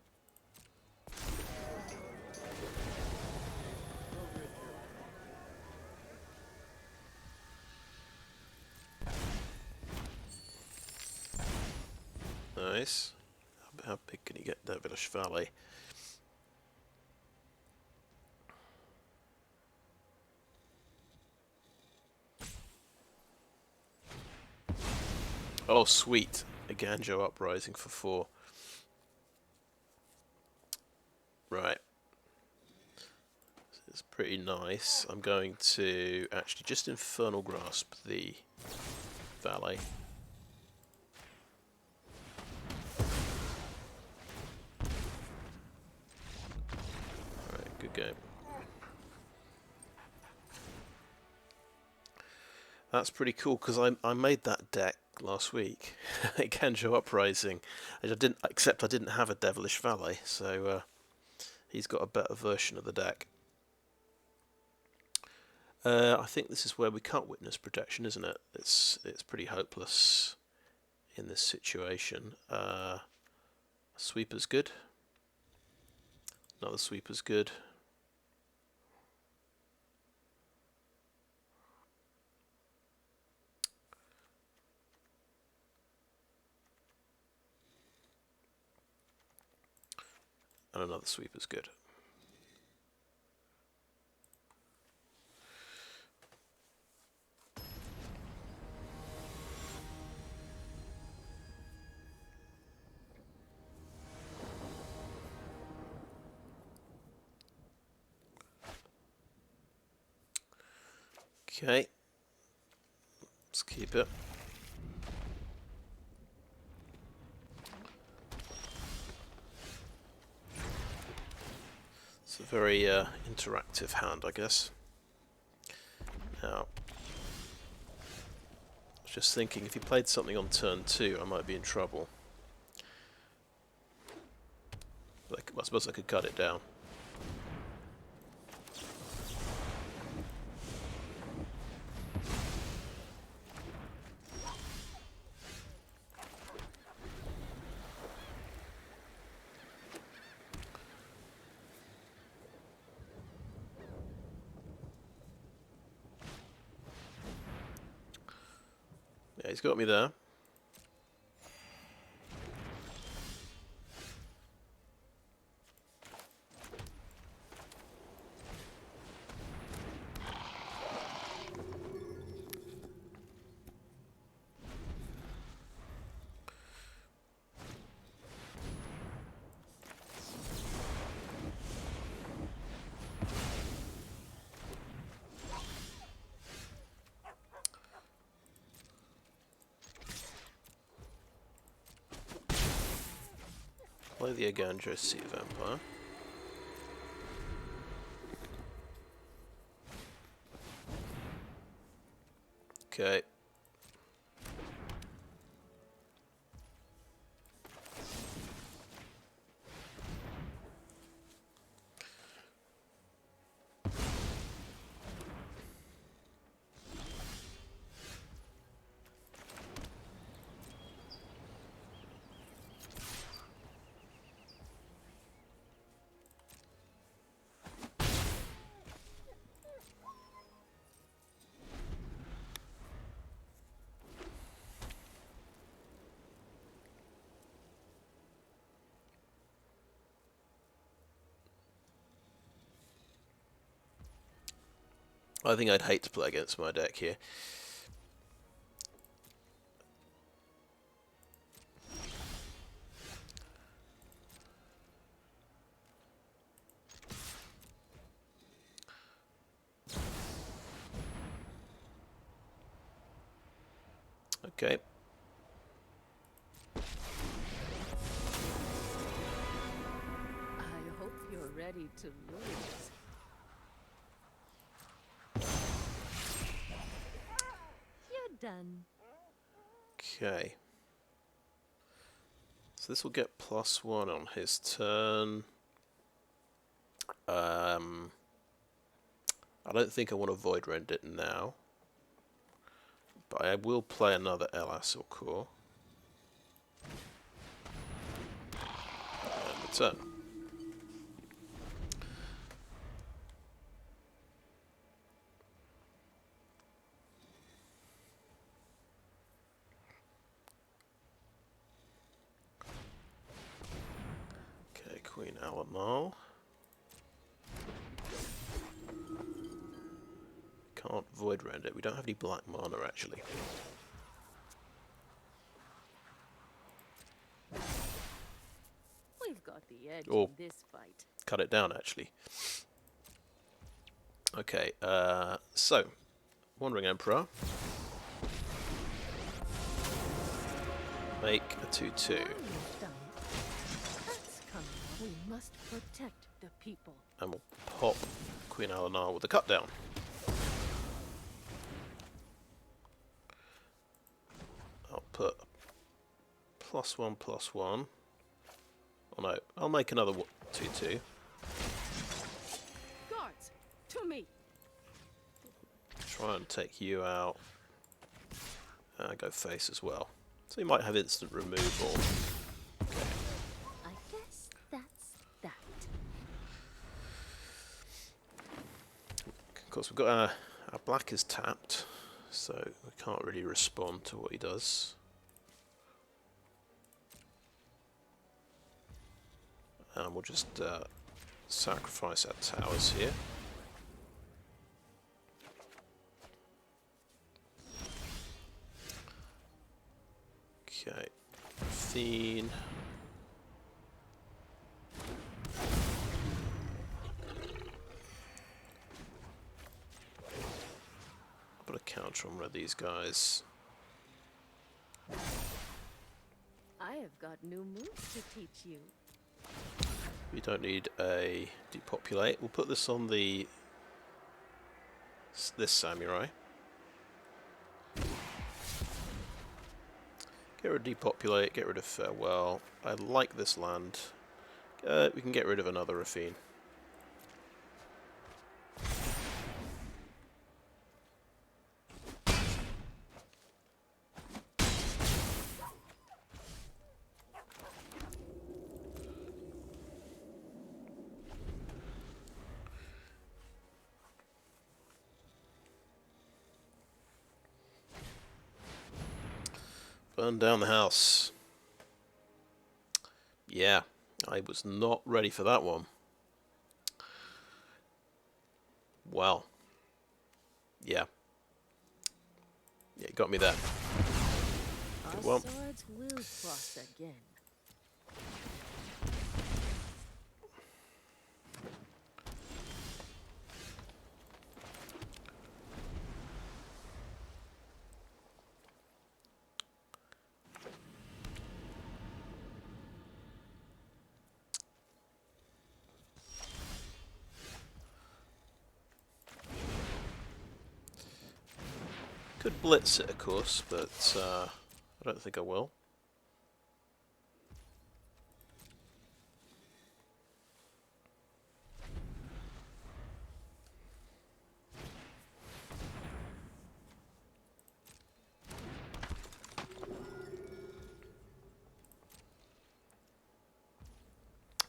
Nice. How big can you get Devilish Valley? Oh, sweet. A Ganjo Uprising for 4. Right. It's pretty nice. I'm going to actually just Infernal Grasp the Valet. Alright, good game. That's pretty cool because I made that deck last week. Ganjo Uprising. I didn't have a Devilish Valet, so he's got a better version of the deck. I think this is where we can't witness protection, isn't it? It's pretty hopeless in this situation. Sweeper's good. Another sweeper's good. And another sweeper's good. Okay, let's keep it. It's a very interactive hand, I guess. Now, I was just thinking, if he played something on turn 2, I might be in trouble. Like, well, I suppose I could cut it down. Yeah, he's got me there. Play the Aganjo Sea Vampire. Okay. I think I'd hate to play against my deck here. Okay. I hope you're ready to lose. You're done. Okay. So this will get +1 on his turn. I don't think I want to Void Rend it now. But I will play another Elas or il-Kor. And return. Okay, Queen Alamal. Can't Void Rend it. We don't have any black mana actually. We've got the edge Oh. in this fight. Cut it down actually. Okay, so Wandering Emperor. Make a 2/2. Now you've done it. That's coming. We must protect the people. And we'll pop Queen Alanar with a cut down. I'll put +1/+1. Oh no, I'll make another 2/2. Guards, to me. Try and take you out. And go face as well. So you might have instant removal. Okay. I guess that's that. Of course, we've got our black is tapped, so we can't really respond to what he does. And we'll just sacrifice our towers here. Okay, Raffine. I'll put a counter on one of these guys. I have got new moves to teach you. We don't need a depopulate. We'll put this on this samurai. Get rid of depopulate, get rid of farewell. I like this land. We can get rid of another Raffine. Burn down the house. Yeah, I was not ready for that one. Wow. Yeah. Yeah, got me there. Our Well. swords will cross again. Could blitz it, of course, but I don't think I will.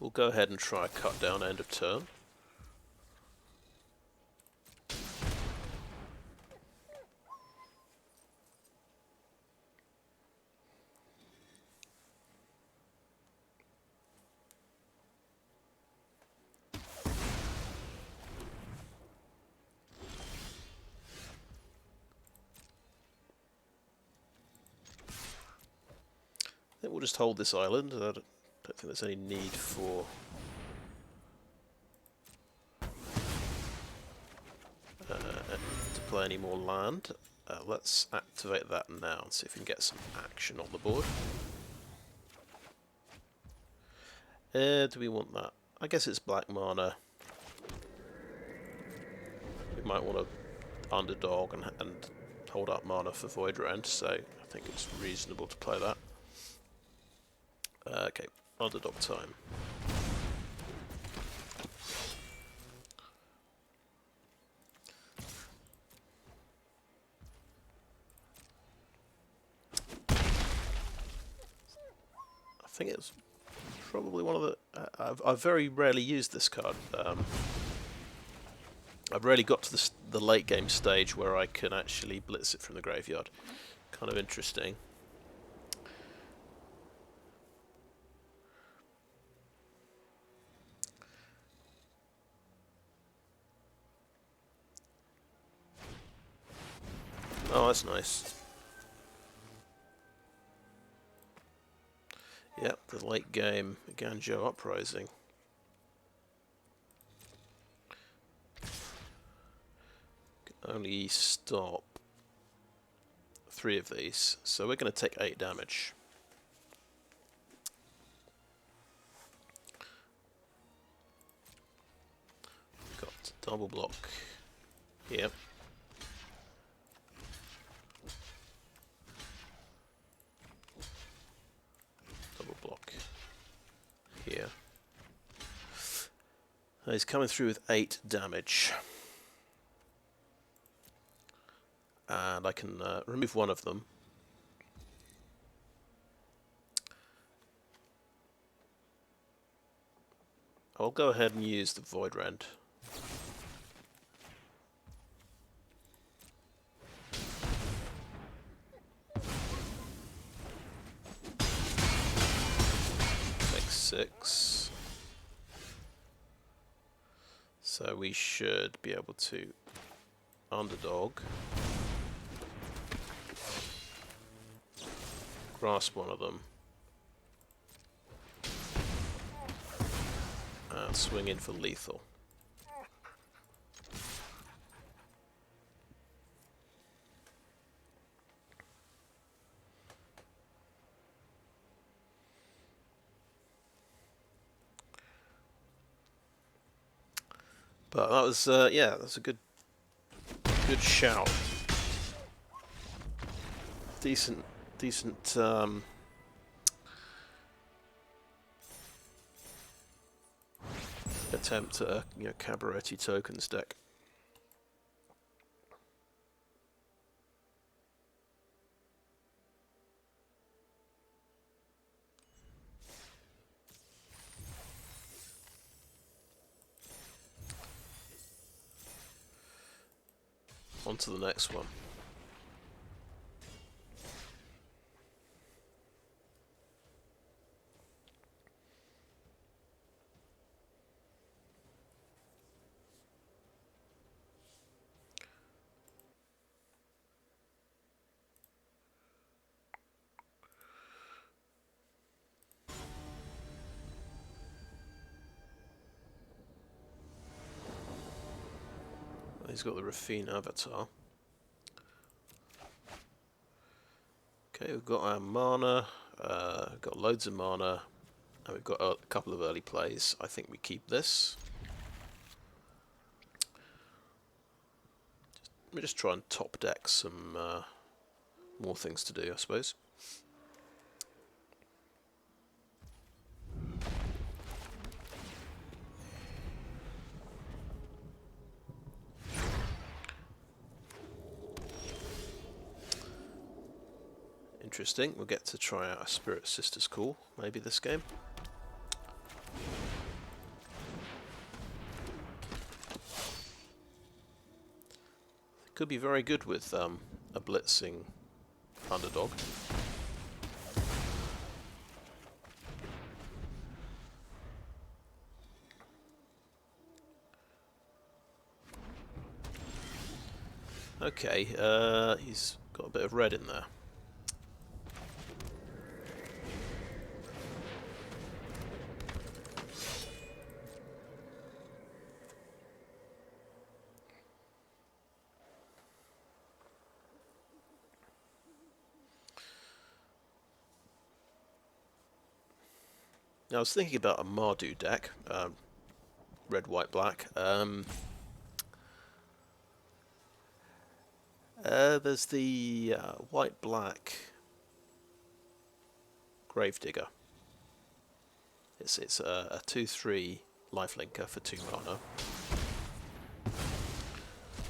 We'll go ahead and try a cut down end of turn. I think we'll just hold this island. I don't think there's any need for to play any more land. Let's activate that now and see if we can get some action on the board. Do we want that? I guess it's black mana. We might want to underdog and hold up mana for Void Rend, so I think it's reasonable to play that. Okay, underdog time. I think it's probably one of the... I've very rarely used this card. I've rarely got to the late game stage where I can actually blitz it from the graveyard. Kind of interesting. Oh, that's nice. Yep, the late game Ganjo Uprising. Can only stop 3 of these, so we're going to take 8 damage. Got double block. Yep. Double block here. He's coming through with 8 damage. And I can remove one of them. I'll go ahead and use the Void Rend. Makes 6. So we should be able to underdog. Grasp one of them. And swing in for lethal. But that was, yeah, that's a good shout. Decent attempt at a Cabaret tokens deck. On to the next one. He's got the Raffine avatar. Okay, we've got our mana, got loads of mana, and we've got a couple of early plays. I think we keep this. Let me just try and top deck some more things to do, I suppose. Interesting. We'll get to try out a Spirit Sister's Call, maybe this game. Could be very good with a blitzing underdog. Okay, he's got a bit of red in there. I was thinking about a Mardu deck, red, white, black. There's the white, black Gravedigger. It's a 2/3 lifelinker for 2 mana.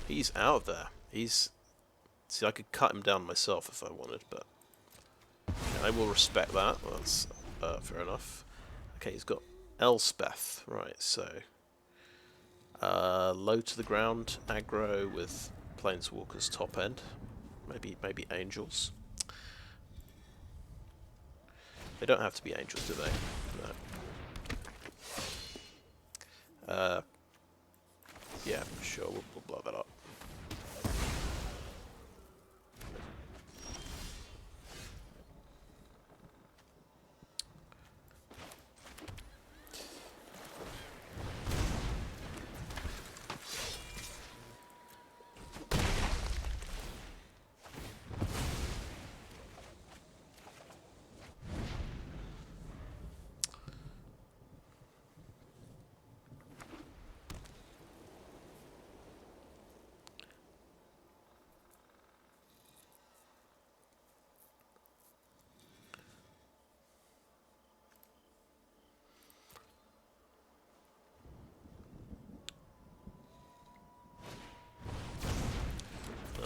He's out there. See, I could cut him down myself if I wanted, but I will respect that. That's fair enough. Okay, he's got Elspeth, right? So low to the ground, aggro with Planeswalkers top end, maybe Angels. They don't have to be Angels, do they? No. Yeah, sure, we'll blow that up.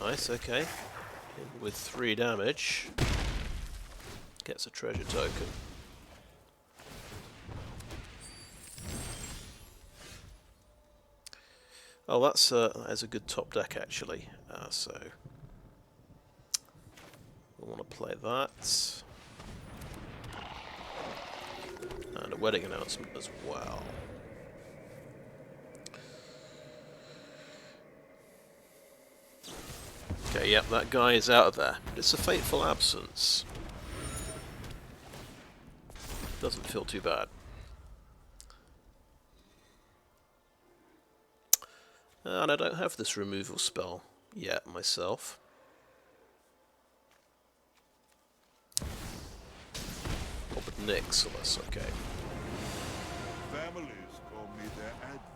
Nice, okay. In with 3 damage. Gets a treasure token. Oh, that is a good top deck actually. So we'll want to play that. And a wedding announcement as well. Okay, yep, that guy is out of there. It's a fateful absence. Doesn't feel too bad. And I don't have this removal spell yet myself. Oh, but Nick, so that's okay. Families call me their adversaries.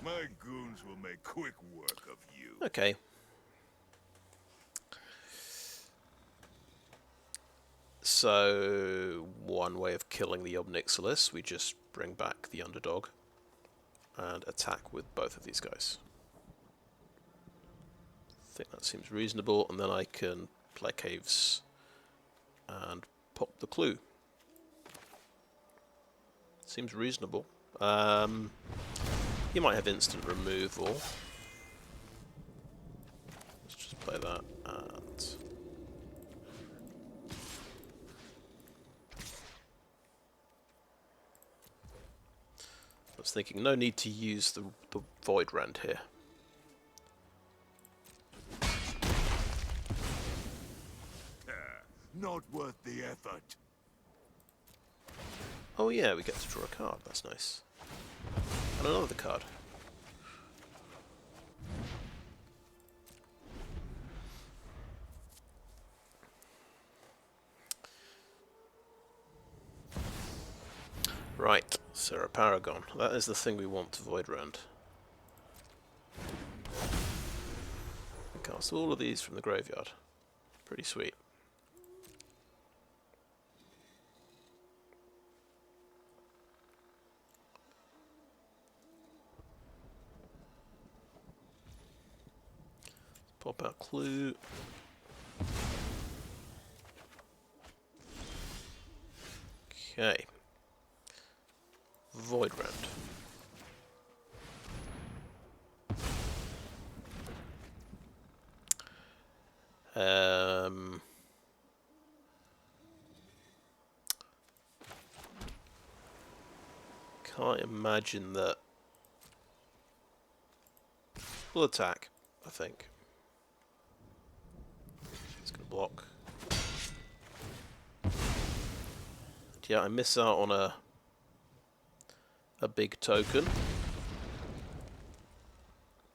My goons will make quick work of you. Okay. So, one way of killing the Obnixilis, we just bring back the Underdog and attack with both of these guys. I think that seems reasonable, and then I can play Caves and pop the Clue. Seems reasonable. He might have instant removal. Let's just play that and... I was thinking, no need to use the Void Rend here. Not worth the effort. Oh yeah, we get to draw a card, that's nice. And another card. Right, Seer Paragon. That is the thing we want to Void Rend. Cast all of these from the graveyard. Pretty sweet. Pop out Clue. Okay. Void Rend. Can't imagine that. We'll attack, I think. It's gonna block. Yeah, I miss out on a big token.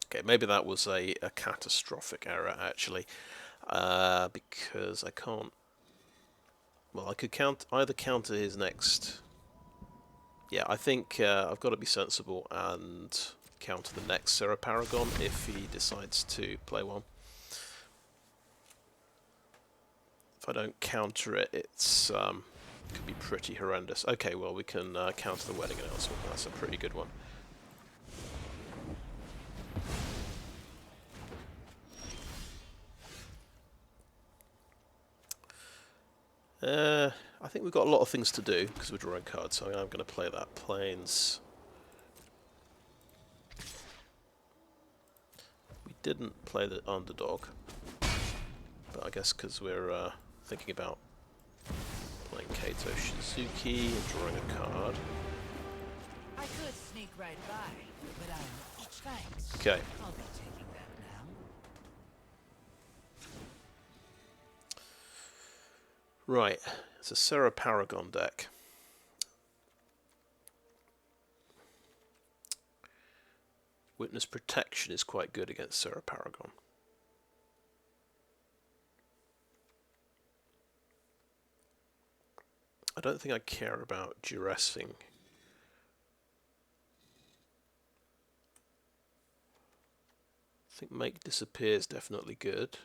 Okay, maybe that was a catastrophic error actually, because I can't Well, I could either counter his next. Yeah, I think I've got to be sensible and counter the next Serra Paragon if he decides to play one. If I don't counter it, it's could be pretty horrendous. Okay, well we can counter the wedding announcement. That's a pretty good one. I think we've got a lot of things to do because we're drawing cards, so I'm going to play that. Plains. We didn't play the underdog, but I guess because we're thinking about playing Kato Shizuki and drawing a card. I could sneak right by, but I'm thanks. Okay. I'll be taking that now. Right, it's a Serra Paragon deck. Witness Protection is quite good against Serra Paragon. I don't think I care about duressing. I think Make Disappear is definitely good.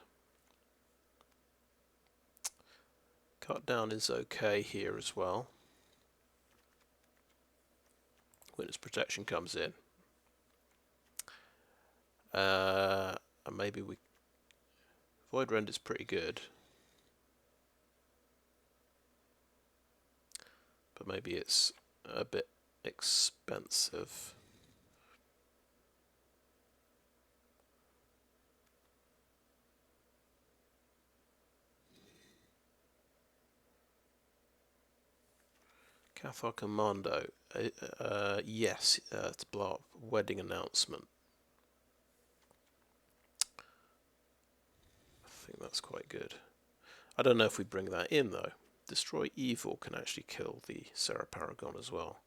Cut Down is okay here as well. Witness Protection comes in. And maybe we... Void Rend is pretty good. But maybe it's a bit expensive. Cathar Commando. Yes, to blow up wedding announcement. I think that's quite good. I don't know if we bring that in though. Destroy Evil can actually kill the Serra Paragon as well.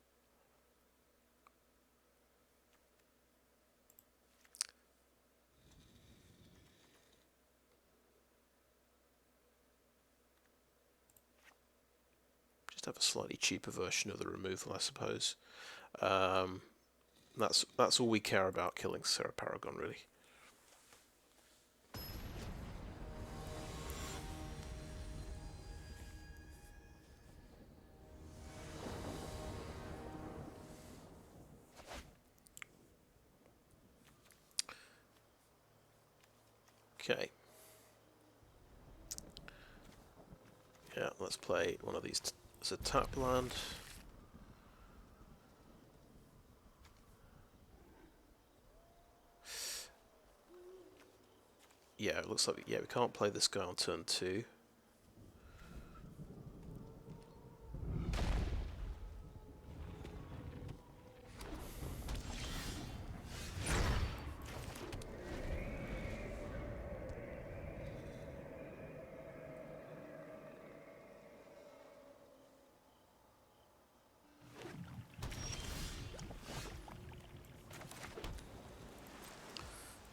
Just have a slightly cheaper version of the removal, I suppose. That's all we care about, killing Serra Paragon, really. Okay. Yeah, let's play one of these as a tap land. Yeah, it looks like we can't play this guy on turn 2.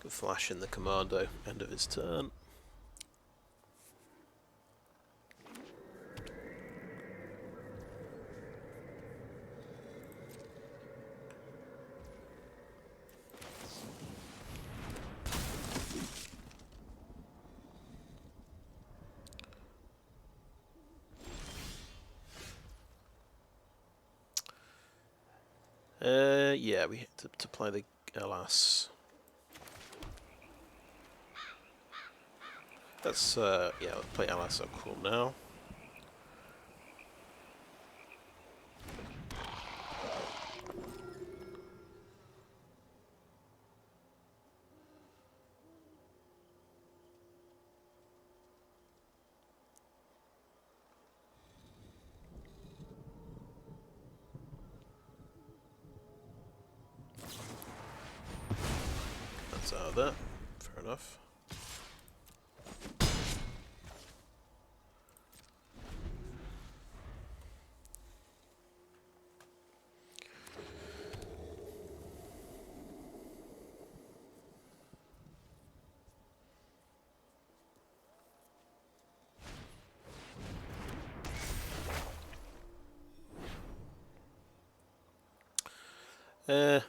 Good flash in the commando, end of his turn. Yeah, we hit to play the Elas. Let's yeah, let's play Elas up cool now. That's out of that. Fair enough. Yeah.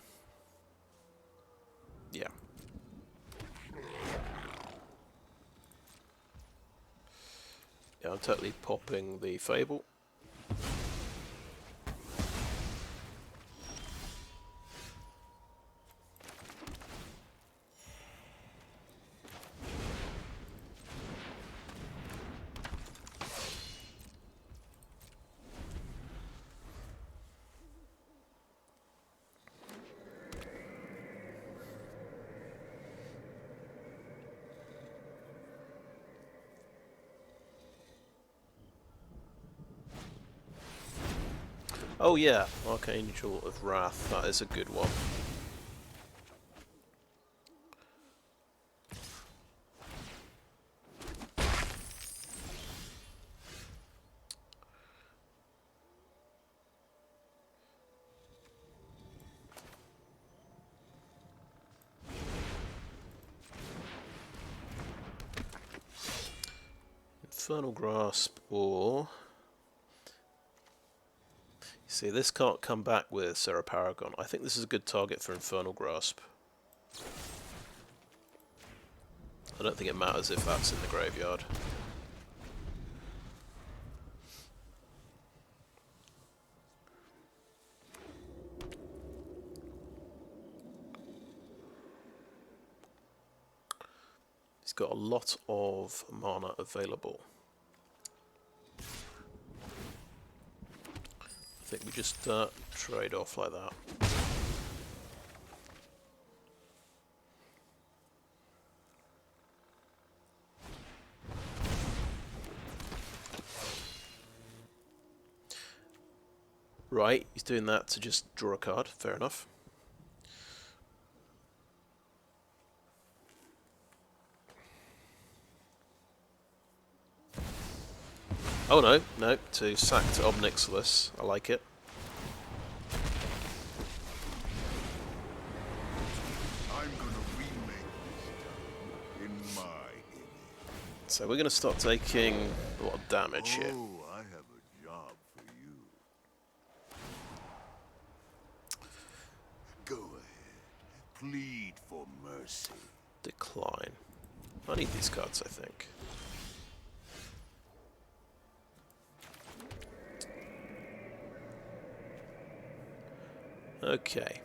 Yeah, I'm totally popping the Fable. Oh yeah, Archangel of Wrath, that is a good one. Infernal Grasp, or... See, this can't come back with Serra Paragon. I think this is a good target for Infernal Grasp. I don't think it matters if that's in the graveyard. He's got a lot of mana available. I think we just trade off like that. Right, he's doing that to just draw a card, fair enough. Oh no, no, to sack to Obnixilis, I like it. I'm gonna remake this town in my image. So we're going to start taking a lot of damage here. Oh, I have a job for you. Go ahead. Plead for mercy. Decline. I need these cards, I think. Okay.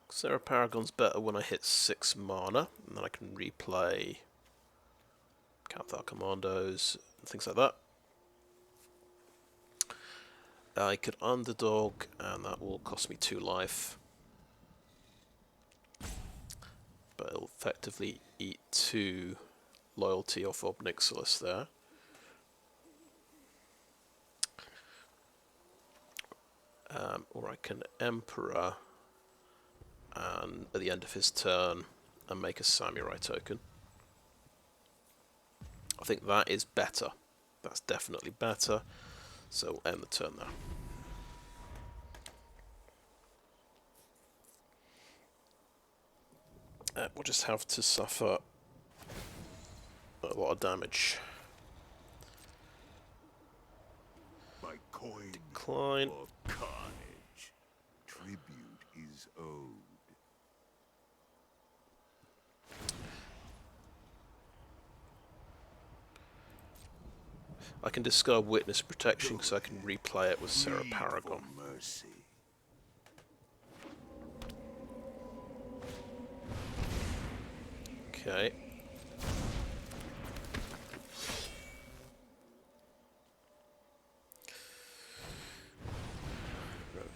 Serra Paragon's better when I hit 6 mana, and then I can replay Cathar Commandos and things like that. I could Underdog, and that will cost me 2 life. But it'll effectively eat 2 loyalty off Obnixilis there. Or I can Emperor, and at the end of his turn, and make a Samurai token. I think that is better. That's definitely better. So we'll end the turn there. We'll just have to suffer a lot of damage. By coin Decline. or carnage, tribute is owed. I can discard Witness Protection because I can replay it with Serra Plead Paragon. for mercy. Okay.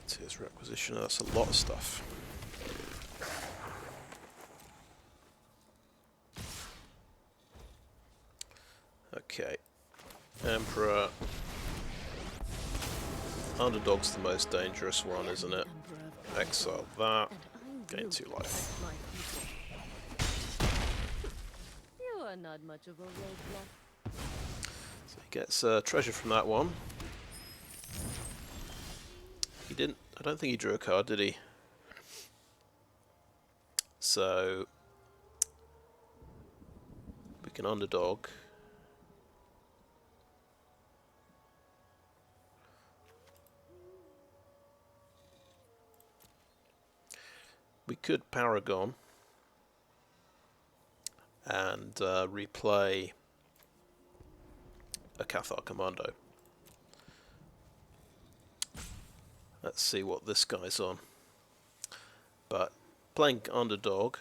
Tears Requisition, that's a lot of stuff. Okay. Emperor. Underdog's the most dangerous one, isn't it? Exile that. Gain 2 life. You are not much of a roadblock. So he gets treasure from that one. He didn't. I don't think he drew a card, did he? So we can underdog. We could Paragon and replay a Cathar Commando. Let's see what this guy's on. But playing underdog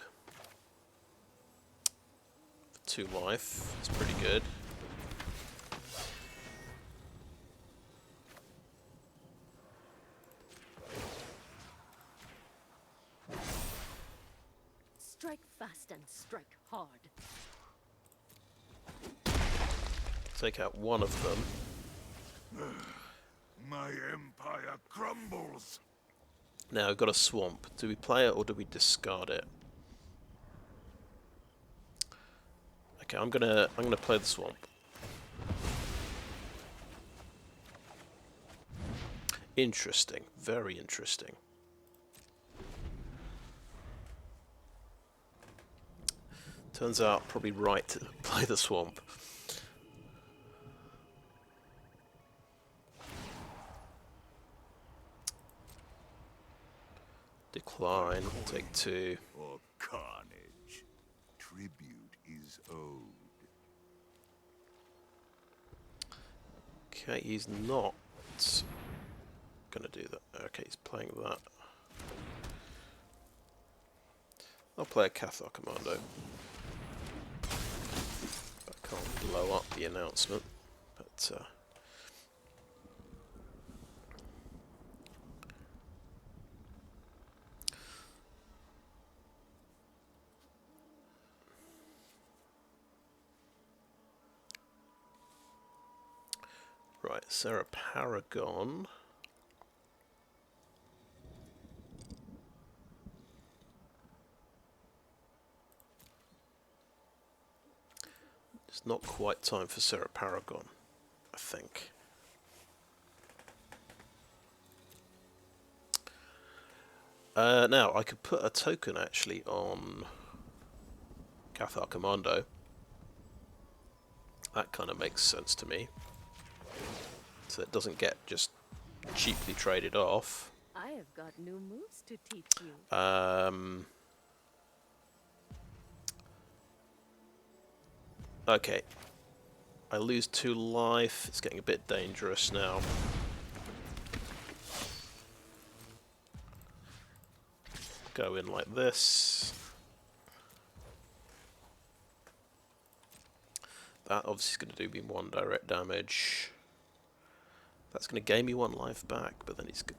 for 2 life is pretty good. Strike fast and strike hard. Take out one of them. My empire crumbles. Now we've got a swamp. Do we play it or do we discard it? Okay, I'm gonna play the swamp. Interesting, very interesting. Turns out probably right to play the swamp. Decline, take 2. Or carnage. Tribute is owed. Okay, he's not gonna do that. Okay, he's playing that. I'll play a Cathar Commando. I can't blow up the announcement, but right, Sarah Paragon. It's not quite time for Sarah Paragon, I think. Now, I could put a token actually on Cathar Commando. That kind of makes sense to me. So it doesn't get just cheaply traded off. I have got new moves to teach you. Okay. I lose 2 life. It's getting a bit dangerous now. Go in like this. That obviously is going to do me 1 direct damage. That's going to gain me 1 life back, but then he's good.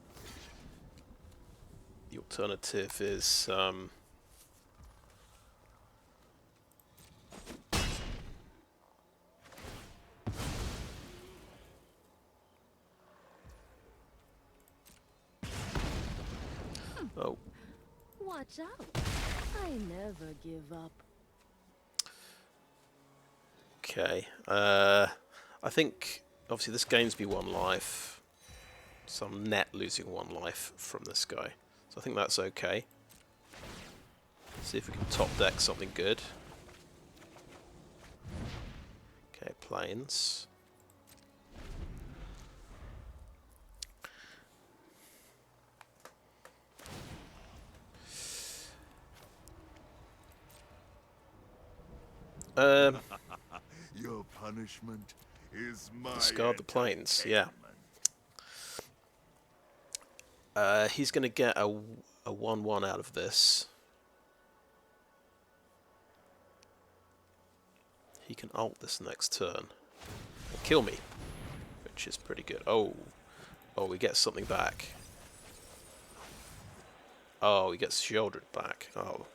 The alternative is oh. Watch out. I never give up. Okay. I think obviously this gains me 1 life. So I'm net losing 1 life from this guy. So I think that's okay. See if we can top deck something good. Okay, planes. Your punishment is my Discard the planes, yeah. entertainment. He's going to get a 1/1 out of this. He can ult this next turn and kill me, which is pretty good. Oh, he gets something back. Oh, he gets Sheoldred back. Oh,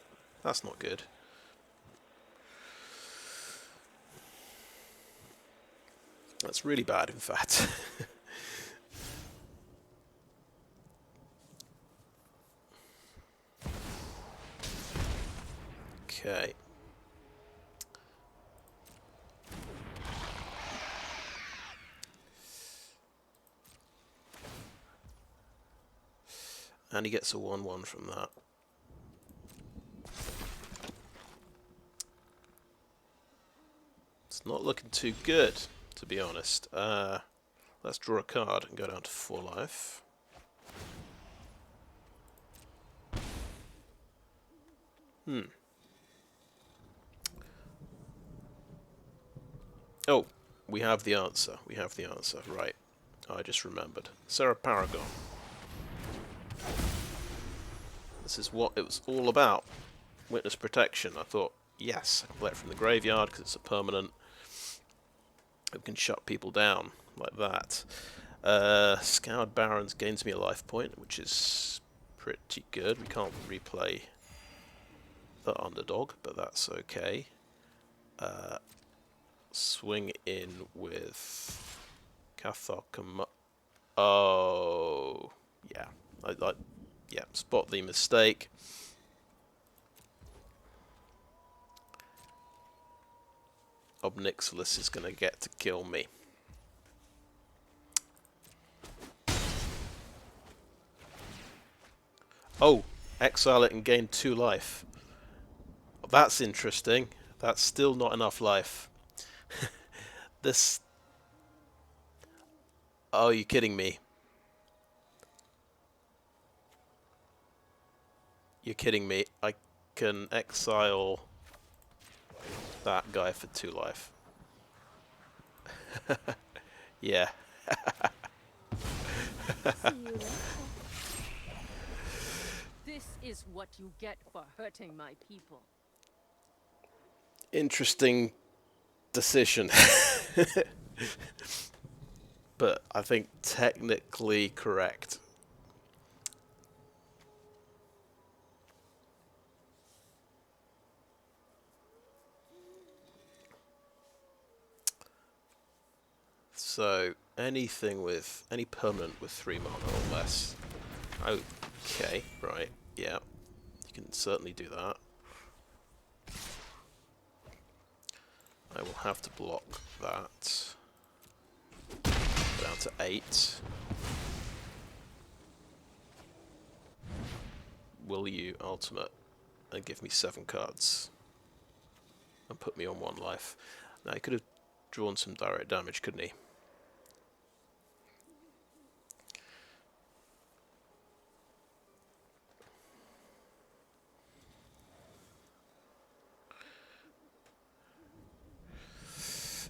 that's not good. That's really bad, in fact. Okay. And he gets a 1/1 from that. not looking too good, to be honest. Let's draw a card and go down to 4 life. Oh, we have the answer. We have the answer. Right. I just remembered. Seer Paragon. This is what it was all about. Witness protection. I thought, yes, I can play it from the graveyard because it's a permanent. It can shut people down like that. Scoured Barons gains me a life point, which is pretty good. We can't replay the Underdog, but that's okay. Swing in with Cathar. Oh, yeah. Yeah, spot the mistake. Obnixilis is going to get to kill me. Oh, exile it and gain 2 life. That's interesting. That's still not enough life. This... Oh, you're kidding me. You're kidding me. I can exile that guy for 2 life. Yeah. See you later. This is what you get for hurting my people. Interesting decision. But I think technically correct. So anything with any permanent with 3 mana or less. Okay, right, yeah. You can certainly do that. I will have to block that. Down to 8. Will you ultimate and give me 7 cards? And put me on 1 life. Now he could have drawn some direct damage, couldn't he?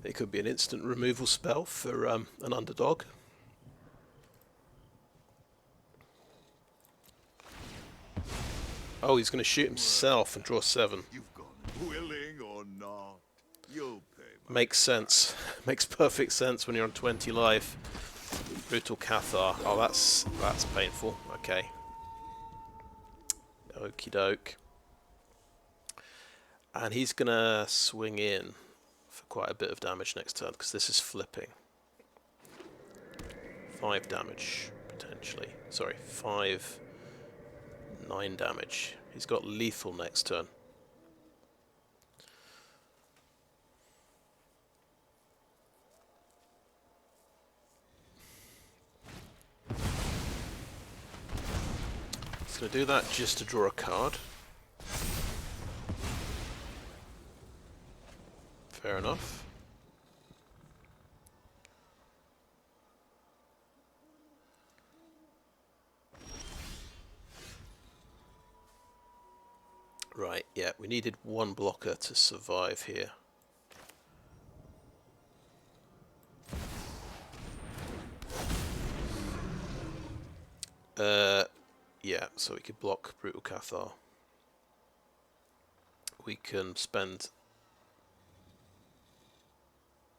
It could be an instant removal spell for an Underdog. Oh, he's going to shoot himself and draw 7. You've gone willing or not. You'll pay. Makes sense. Makes perfect sense when you're on 20 life. Brutal Cathar. Oh, that's painful. Okay. Okie doke. And he's going to swing in for quite a bit of damage next turn, because this is flipping. 5 damage, potentially. Sorry, 9 damage. He's got lethal next turn. He's going to do that just to draw a card. Fair enough. Right, yeah, we needed 1 blocker to survive here. Yeah, so we could block Brutal Cathar. We can spend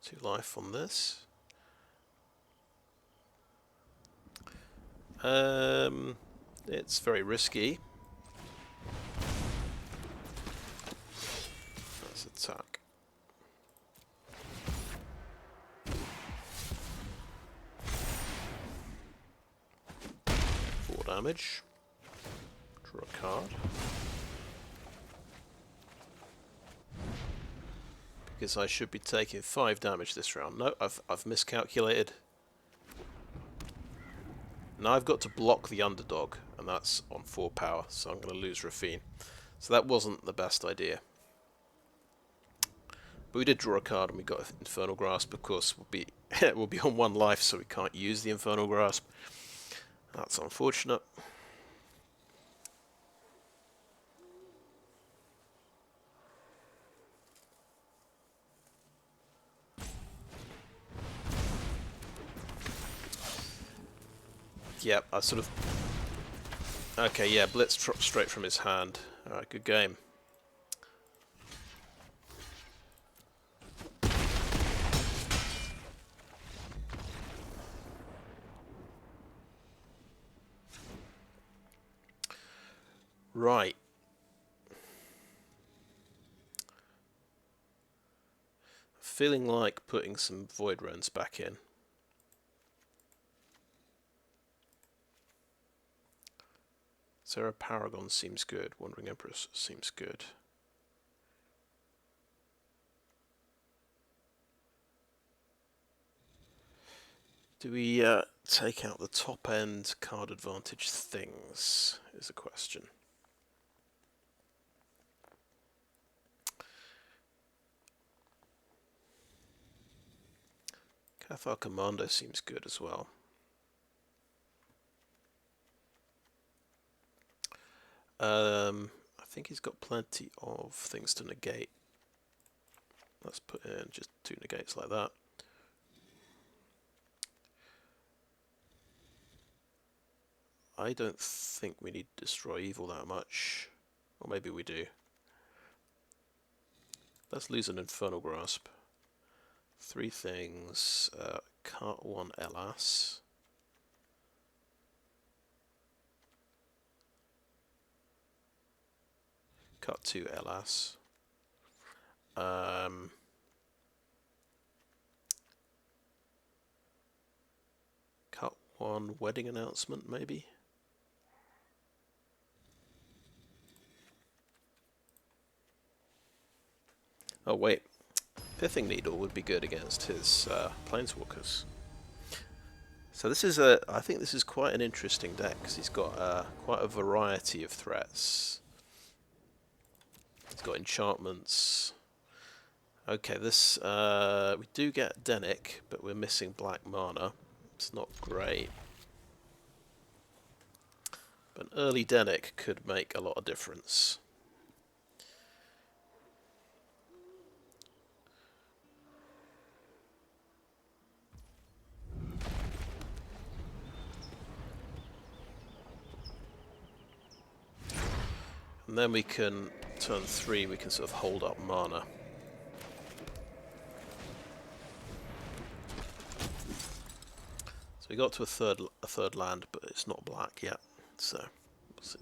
2 life on this. It's very risky. Let's attack. 4 damage. Draw a card. Because I should be taking 5 damage this round. No, I've miscalculated. Now I've got to block the Underdog, and that's on 4 power, so I'm going to lose Raffine. So that wasn't the best idea. But we did draw a card and we got Infernal Grasp. Of course, we'll be on 1 life, so we can't use the Infernal Grasp. That's unfortunate. Yep, I sort of... Okay, yeah, Blitz straight from his hand. Alright, good game. Right. Feeling like putting some Void Rends back in. Sarah Paragon seems good. Wandering Empress seems good. Do we take out the top end card advantage things, is the question. Cathar Commando seems good as well. I think he's got plenty of things to negate. Let's put in just 2 negates like that. I don't think we need to destroy evil that much. Or maybe we do. Let's lose an Infernal Grasp. 3 things. Cut 1 Elas. Cut 2 Elas. Cut 1 Wedding Announcement, maybe? Oh wait, Pithing Needle would be good against his Planeswalkers. So this is I think this is quite an interesting deck because he's got quite a variety of threats. He's got enchantments. Okay, this we do get Dennick, but we're missing black mana. It's not great. But an early Dennick could make a lot of difference. And then we can, turn 3, we can sort of hold up mana. So we got to a third land, but it's not black yet. So we'll see.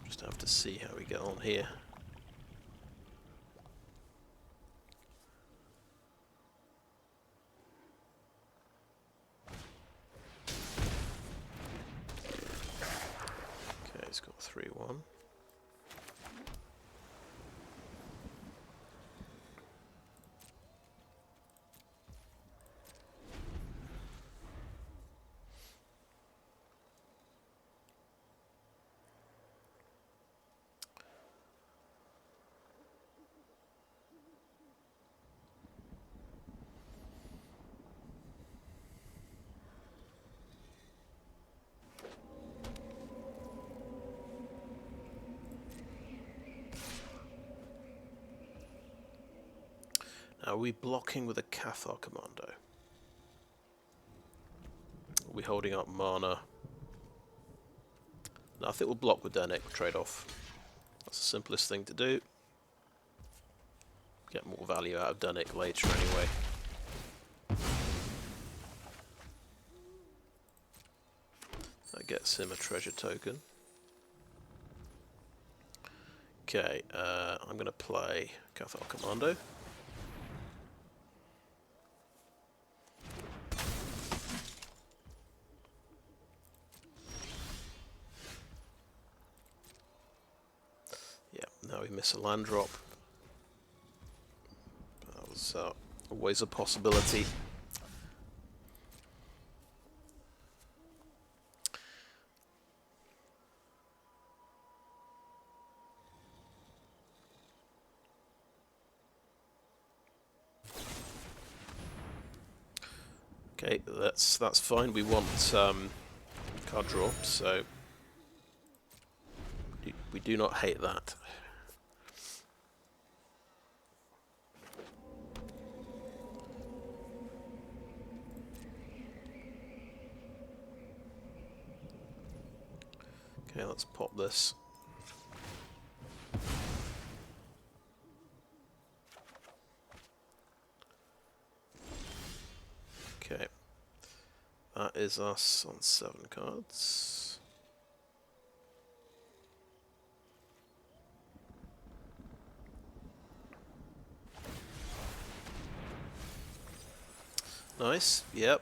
Just have to see how we get on here. Okay, he's got 3/1. Now, are we blocking with a Cathar Commando? Are we holding up mana? No, I think we'll block with Dennick, trade off. That's the simplest thing to do. Get more value out of Dennick later anyway. That gets him a treasure token. Okay, I'm going to play Cathar Commando. Now we miss a land drop. That was always a possibility. Okay, that's fine. We want card draw, so we do not hate that. Okay, let's pop this. Okay, that is us on 7 cards. Nice, yep.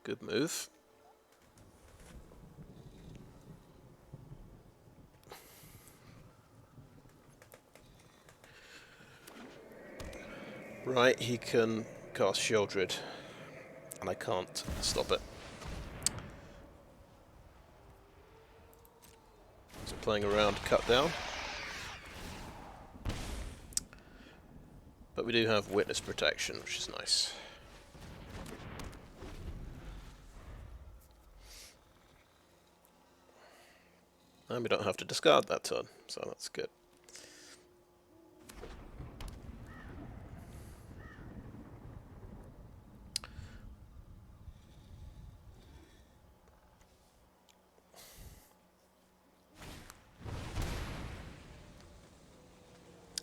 Good move. Right, he can cast Sheoldred, and I can't stop it. So playing around, cut down. But we do have witness protection, which is nice. And we don't have to discard that turn, so that's good.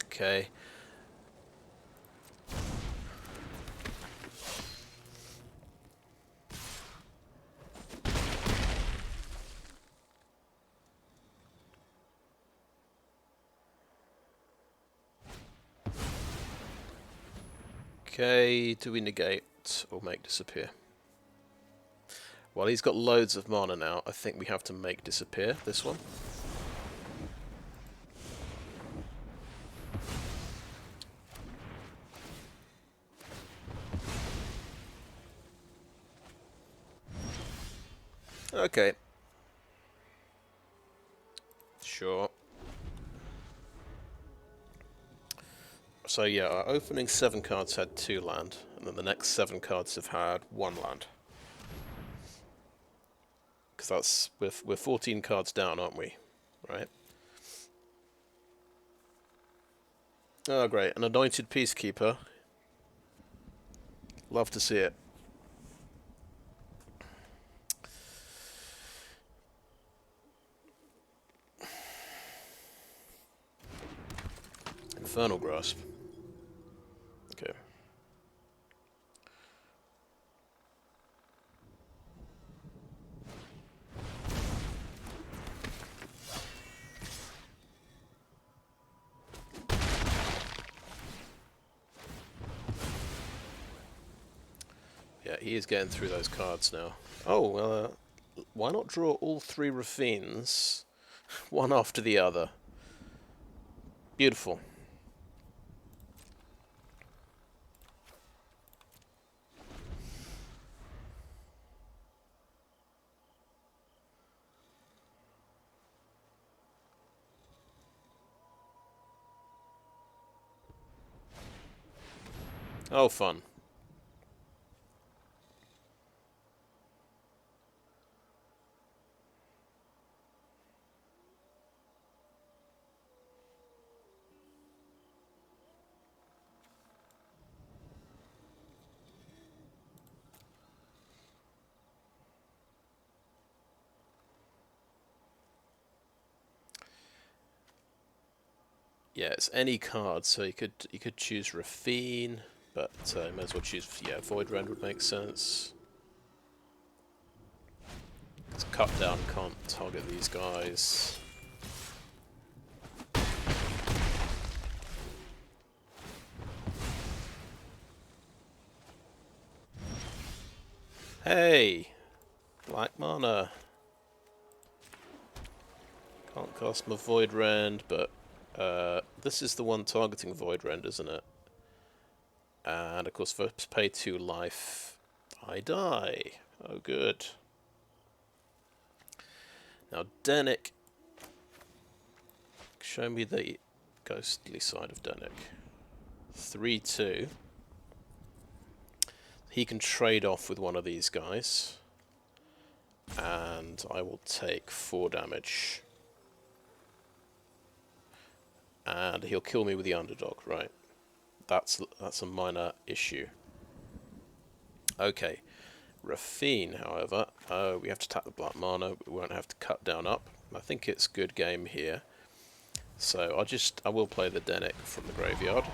Okay. Okay, do we negate or make disappear? Well, he's got loads of mana now. I think we have to make disappear this one. Okay. Sure. So yeah, our opening 7 cards had 2 land, and then the next 7 cards have had 1 land. Because that's we're 14 cards down, aren't we? Right. Oh great, an anointed peacekeeper. Love to see it. Infernal Grasp. Okay. Yeah, he is getting through those cards now. Oh, why not draw all 3 Raffines, one after the other? Beautiful. Oh, fun. Yeah, it's any card, so you could choose Raffine, but you might as well choose, yeah, Void Rend would make sense. Because cut down can't target these guys. Hey! Black mana. Can't cast my Void Rend, but this is the one targeting Void Rend, isn't it? And of course, first pay 2 life, I die. Oh, good. Now, Dennick Show me the ghostly side of Dennick. 3-2. He can trade off with one of these guys. And I will take 4 damage. And he'll kill me with the underdog, right? That's a minor issue. Okay. Raffine, however, we have to tap the black mana, but we won't have to cut down up. I think it's good game here. So I will play the Dennick from the graveyard.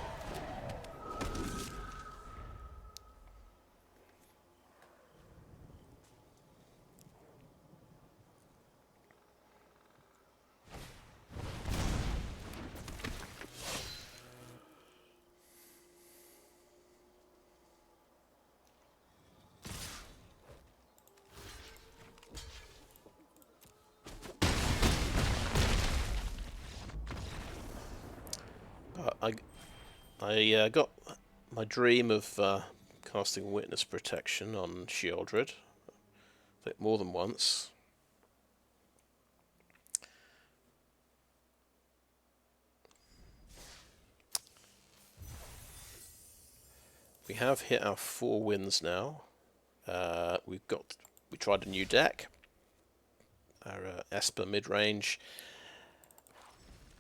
I got my dream of casting Witness Protection on Sheoldred. I think more than once. We have hit our 4 wins now. We tried a new deck, our Esper Midrange,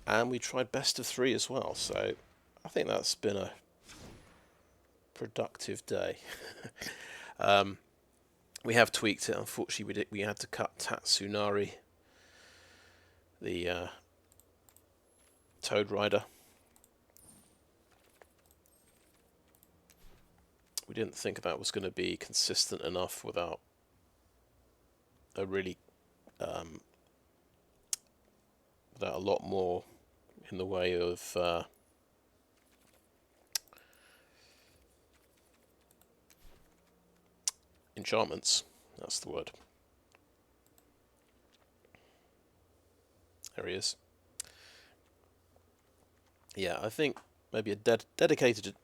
and we tried best of 3 as well. So I think that's been a productive day. We have tweaked it. Unfortunately, we had to cut Tatsunari, the Toad Rider. We didn't think that was going to be consistent enough without a really without a lot more in the way of enchantments. That's the word. There he is. Yeah, I think maybe a dedicated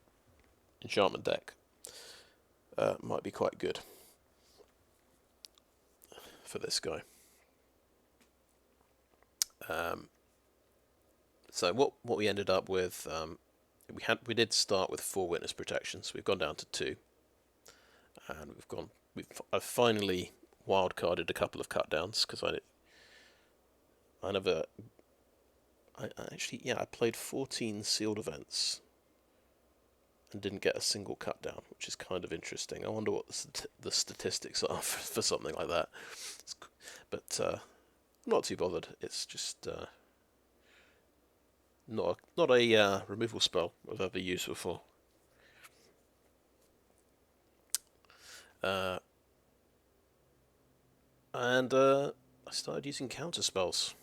enchantment deck might be quite good for this guy. So what we ended up with, we did start with 4 witness protections. We've gone down to 2, and I've finally wildcarded a couple of cut downs because I played 14 sealed events and didn't get a single cut down, which is kind of interesting. I wonder what the statistics are for something like that. But I'm not too bothered. It's just not a removal spell I've ever used before. And I started using counter spells.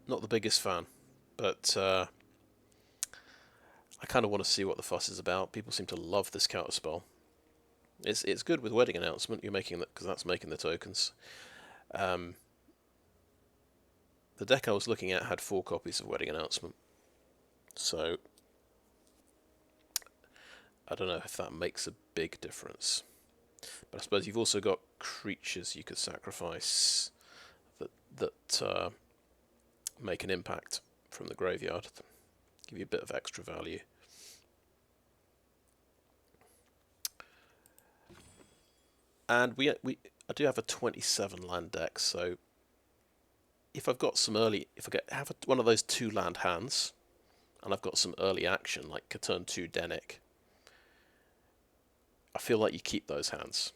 Not the biggest fan, but I kind of want to see what the fuss is about. People seem to love this counter spell. It's good with Wedding Announcement. You're making that because that's making the tokens. The deck I was looking at had 4 copies of Wedding Announcement, so I don't know if that makes a big difference. But I suppose you've also got creatures you could sacrifice that make an impact from the graveyard, give you a bit of extra value. And I do have a 27 land deck, so if I've got some early, if I have one of those 2 land hands, and I've got some early action like a turn 2 Dennick, I feel like you keep those hands.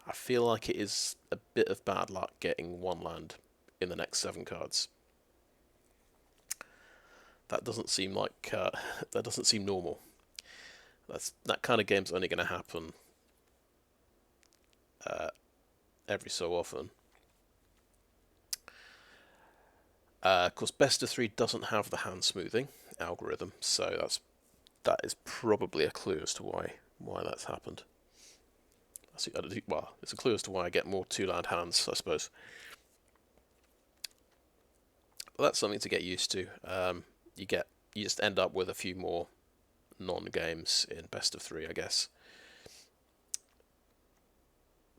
I feel like it is a bit of bad luck getting 1 land in the next 7 cards. That doesn't seem like that doesn't seem normal. That kind of game's only going to happen every so often. Of course, best of 3 doesn't have the hand smoothing algorithm, so that is probably a clue as to why that's happened. Well, it's a clue as to why I get more 2 land hands, I suppose. But that's something to get used to. You just end up with a few more non-games in best of 3, I guess.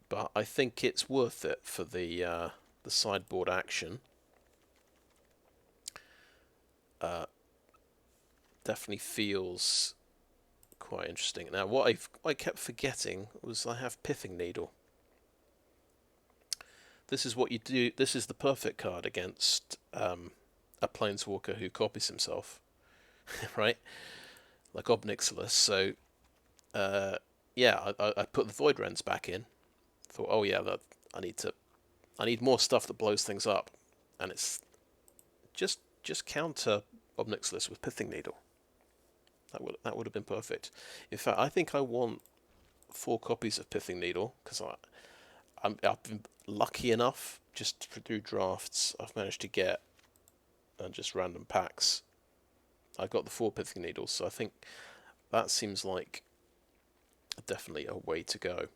but I think it's worth it for the sideboard action. Definitely feels quite interesting. Now, what I kept forgetting was I have Pithing Needle. This is what you do. This is the perfect card against a planeswalker who copies himself, right? Like Obnixilis. So, yeah, I put the Void Rends back in. Thought, oh yeah, I need more stuff that blows things up, and it's just counter Obnixilis with Pithing Needle. That would have been perfect. In fact, I think I want 4 copies of Pithing Needle because I've been lucky enough just through drafts. I've managed to get just random packs. I got the 4 Pithing Needles, so I think that seems like definitely a way to go.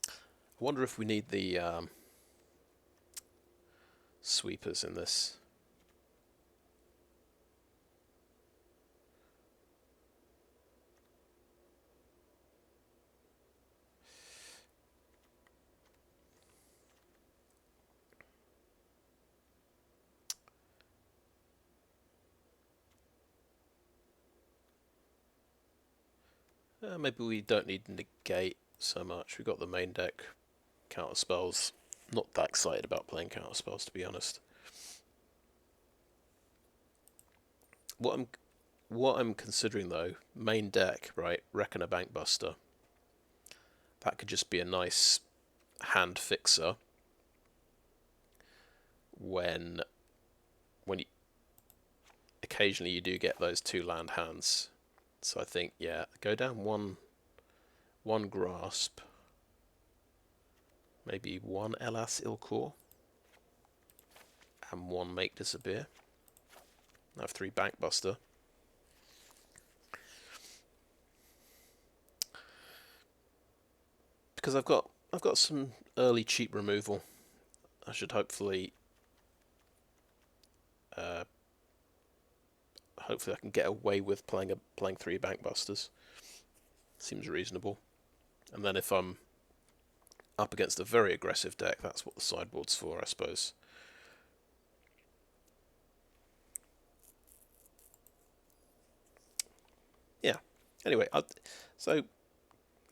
I wonder if we need the sweepers in this. Maybe we don't need negate so much. We've got the main deck counter spells. Not that excited about playing counter spells, to be honest. What I'm considering though, main deck, right? Reckon a Bankbuster. That could just be a nice hand fixer when you occasionally you do get those 2 land hands. So I think, yeah, go down one grasp, maybe 1 Elas il-Kor, and 1 make disappear. I have 3 Bankbuster. Because I've got some early cheap removal. I should hopefully I can get away with playing 3 Bankbusters. Seems reasonable. And then if I'm up against a very aggressive deck, that's what the sideboard's for, I suppose. Yeah. Anyway, I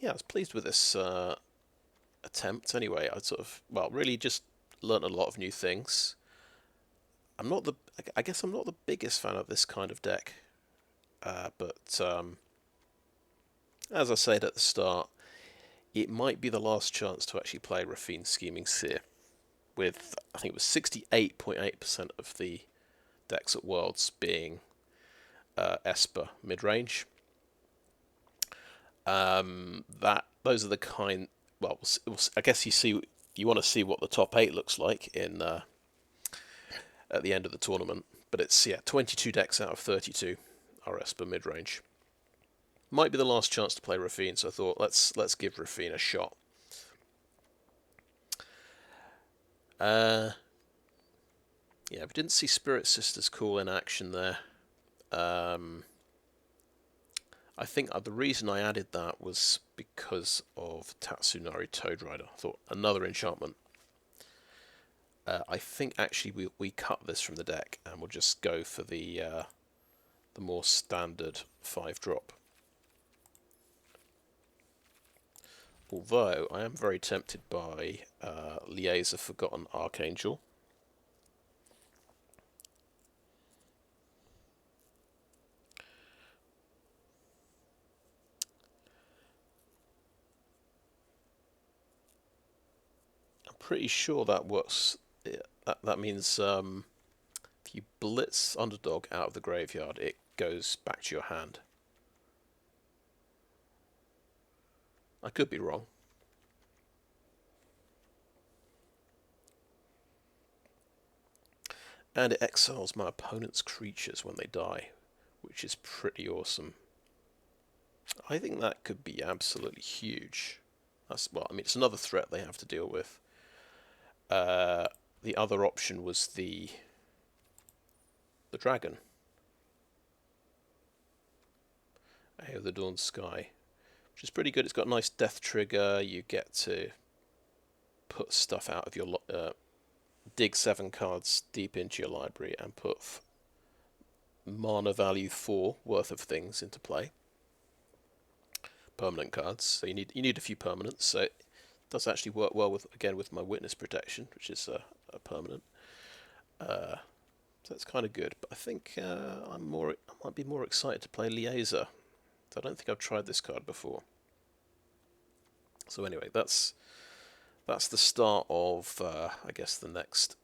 was pleased with this attempt. Anyway, really just learnt a lot of new things. I guess I'm not the biggest fan of this kind of deck, but as I said at the start, it might be the last chance to actually play Raffine Scheming Seer. With, I think it was 68.8% of the decks at Worlds being Esper Midrange. Those are the kind. Well, I guess you want to see what the top 8 looks like in at the end of the tournament. But it's 22 decks out of 32 are Esper Midrange. Might be the last chance to play Raffine, so I thought let's give Raffine a shot. Yeah, we didn't see Spirit Sisters Call in action there. I think the reason I added that was because of Tatsunari Toad Rider. I thought another enchantment. I think actually we cut this from the deck and we'll just go for the more standard 5-drop. Although I am very tempted by Liaise of Forgotten Archangel. I'm pretty sure that works. That means if you blitz Underdog out of the graveyard, it goes back to your hand. I could be wrong. And it exiles my opponent's creatures when they die, which is pretty awesome. I think that could be absolutely huge. It's another threat they have to deal with. The other option was the dragon. Eye of the Dawn Sky, which is pretty good. It's got a nice death trigger. You get to put stuff out of your dig 7 cards deep into your library and put mana value 4 worth of things into play. Permanent cards. So you need a few permanents. So it does actually work well with my witness protection, which is a permanent. So that's kind of good. But I think I might be more excited to play Liaison. I don't think I've tried this card before. So anyway, that's the start of I guess the next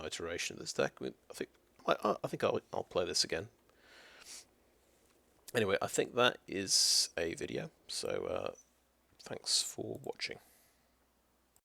iteration of this deck. I think I'll play this again. Anyway, I think that is a video. So thanks for watching.